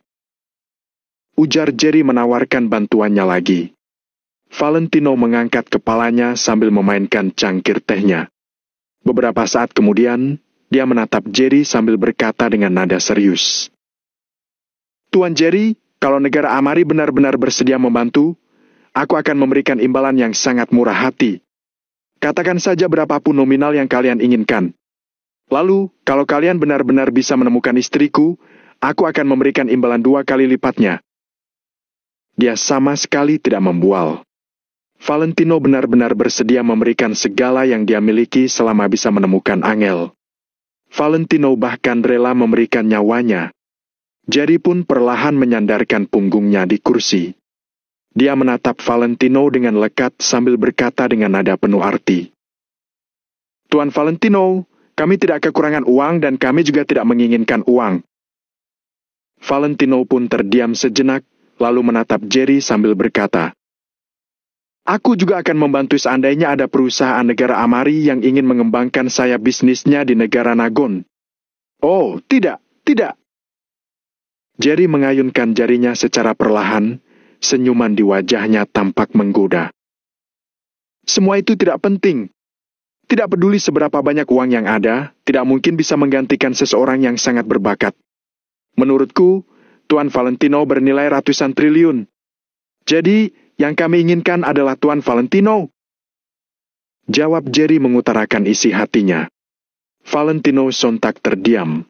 Ujar Jerry menawarkan bantuannya lagi. Valentino mengangkat kepalanya sambil memainkan cangkir tehnya. Beberapa saat kemudian, dia menatap Jerry sambil berkata dengan nada serius. Tuan Jerry, kalau negara Amari benar-benar bersedia membantu, aku akan memberikan imbalan yang sangat murah hati. Katakan saja berapapun nominal yang kalian inginkan. Lalu, kalau kalian benar-benar bisa menemukan istriku, aku akan memberikan imbalan 2 kali lipatnya. Dia sama sekali tidak membual. Valentino benar-benar bersedia memberikan segala yang dia miliki selama bisa menemukan Angel. Valentino bahkan rela memberikan nyawanya. Jerry pun perlahan menyandarkan punggungnya di kursi. Dia menatap Valentino dengan lekat sambil berkata dengan nada penuh arti. Tuan Valentino, kami tidak kekurangan uang dan kami juga tidak menginginkan uang. Valentino pun terdiam sejenak, lalu menatap Jerry sambil berkata, aku juga akan membantu seandainya ada perusahaan negara Amari yang ingin mengembangkan sayap bisnisnya di negara Nagon. Oh, tidak, tidak. Jerry mengayunkan jarinya secara perlahan, senyuman di wajahnya tampak menggoda. Semua itu tidak penting. Tidak peduli seberapa banyak uang yang ada, tidak mungkin bisa menggantikan seseorang yang sangat berbakat. Menurutku, Tuan Valentino bernilai ratusan triliun. Jadi, yang kami inginkan adalah Tuan Valentino. Jawab Jerry mengutarakan isi hatinya. Valentino sontak terdiam.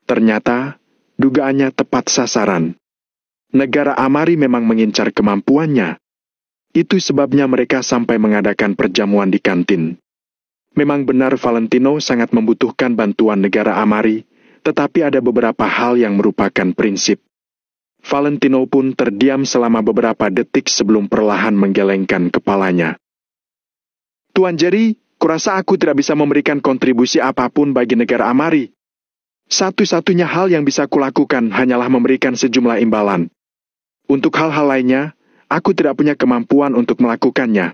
Ternyata, dugaannya tepat sasaran. Negara Amari memang mengincar kemampuannya. Itu sebabnya mereka sampai mengadakan perjamuan di kantin. Memang benar Valentino sangat membutuhkan bantuan negara Amari, tetapi ada beberapa hal yang merupakan prinsip. Valentino pun terdiam selama beberapa detik sebelum perlahan menggelengkan kepalanya. Tuan Jerry, kurasa aku tidak bisa memberikan kontribusi apapun bagi negara Amari. Satu-satunya hal yang bisa kulakukan hanyalah memberikan sejumlah imbalan. Untuk hal-hal lainnya, aku tidak punya kemampuan untuk melakukannya.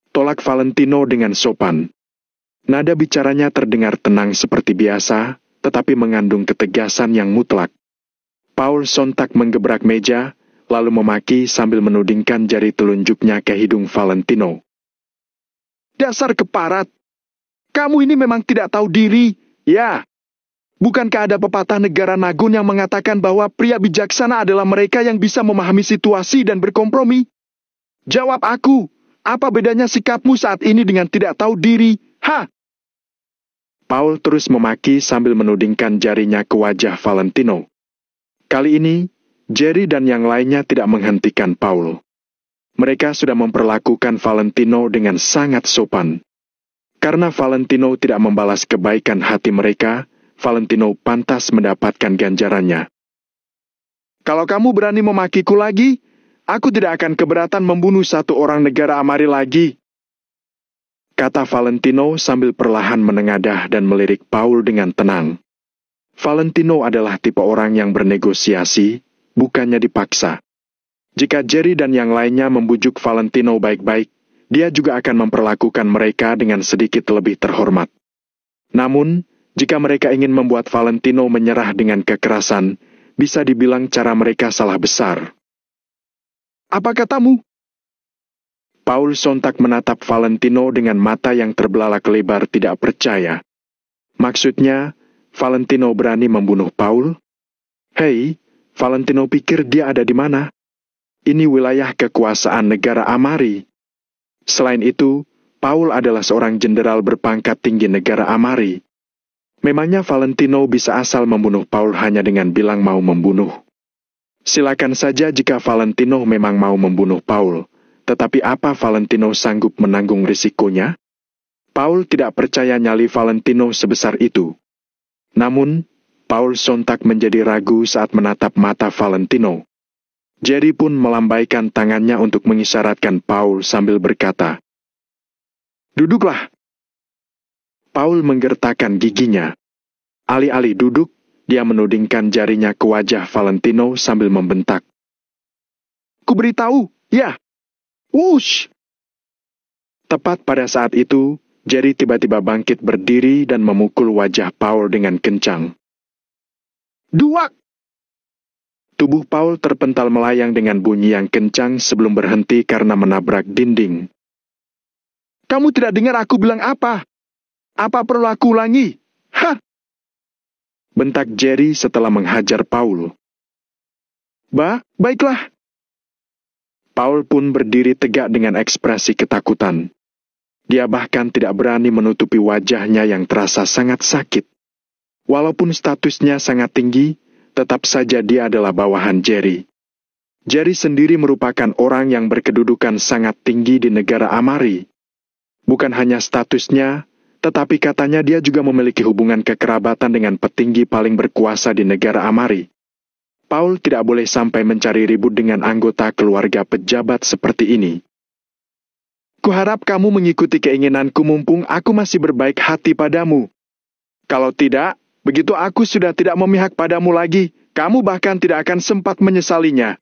Tolak Valentino dengan sopan. Nada bicaranya terdengar tenang seperti biasa, tetapi mengandung ketegasan yang mutlak. Paul sontak menggebrak meja, lalu memaki sambil menudingkan jari telunjuknya ke hidung Valentino. Dasar keparat! Kamu ini memang tidak tahu diri, ya? Bukankah ada pepatah negara Nagun yang mengatakan bahwa pria bijaksana adalah mereka yang bisa memahami situasi dan berkompromi? Jawab aku, apa bedanya sikapmu saat ini dengan tidak tahu diri, ha? Paul terus memaki sambil menudingkan jarinya ke wajah Valentino. Kali ini, Jerry dan yang lainnya tidak menghentikan Paul. Mereka sudah memperlakukan Valentino dengan sangat sopan. Karena Valentino tidak membalas kebaikan hati mereka, Valentino pantas mendapatkan ganjarannya. Kalau kamu berani memakiku lagi, aku tidak akan keberatan membunuh satu orang negara Amari lagi. Kata Valentino sambil perlahan menengadah dan melirik Paul dengan tenang. Valentino adalah tipe orang yang bernegosiasi, bukannya dipaksa. Jika Jerry dan yang lainnya membujuk Valentino baik-baik, dia juga akan memperlakukan mereka dengan sedikit lebih terhormat. Namun, jika mereka ingin membuat Valentino menyerah dengan kekerasan, bisa dibilang cara mereka salah besar. Apa katamu? Paul sontak menatap Valentino dengan mata yang terbelalak lebar tidak percaya. Maksudnya, Valentino berani membunuh Paul? Hei, Valentino pikir dia ada di mana? Ini wilayah kekuasaan negara Amari. Selain itu, Paul adalah seorang jenderal berpangkat tinggi negara Amari. Memangnya Valentino bisa asal membunuh Paul hanya dengan bilang mau membunuh? Silakan saja jika Valentino memang mau membunuh Paul, tetapi apa Valentino sanggup menanggung risikonya? Paul tidak percaya nyali Valentino sebesar itu. Namun, Paul sontak menjadi ragu saat menatap mata Valentino. Jerry pun melambaikan tangannya untuk mengisyaratkan Paul sambil berkata, "Duduklah." Paul menggertakkan giginya. Alih-alih duduk, dia menudingkan jarinya ke wajah Valentino sambil membentak. "Kuberitahu, ya. Wush!" Tepat pada saat itu, Jerry tiba-tiba bangkit berdiri dan memukul wajah Paul dengan kencang. Duak! Tubuh Paul terpental melayang dengan bunyi yang kencang sebelum berhenti karena menabrak dinding. "Kamu tidak dengar aku bilang apa? Apa perlu aku ulangi? Hah!" Bentak Jerry setelah menghajar Paul. Baiklah." Paul pun berdiri tegak dengan ekspresi ketakutan. Dia bahkan tidak berani menutupi wajahnya yang terasa sangat sakit. Walaupun statusnya sangat tinggi, tetap saja dia adalah bawahan Jerry. Jerry sendiri merupakan orang yang berkedudukan sangat tinggi di negara Amari. Bukan hanya statusnya, tetapi katanya dia juga memiliki hubungan kekerabatan dengan petinggi paling berkuasa di negara Amari. Paul tidak boleh sampai mencari ribut dengan anggota keluarga pejabat seperti ini. Kuharap kamu mengikuti keinginanku mumpung aku masih berbaik hati padamu. Kalau tidak, begitu aku sudah tidak memihak padamu lagi, kamu bahkan tidak akan sempat menyesalinya.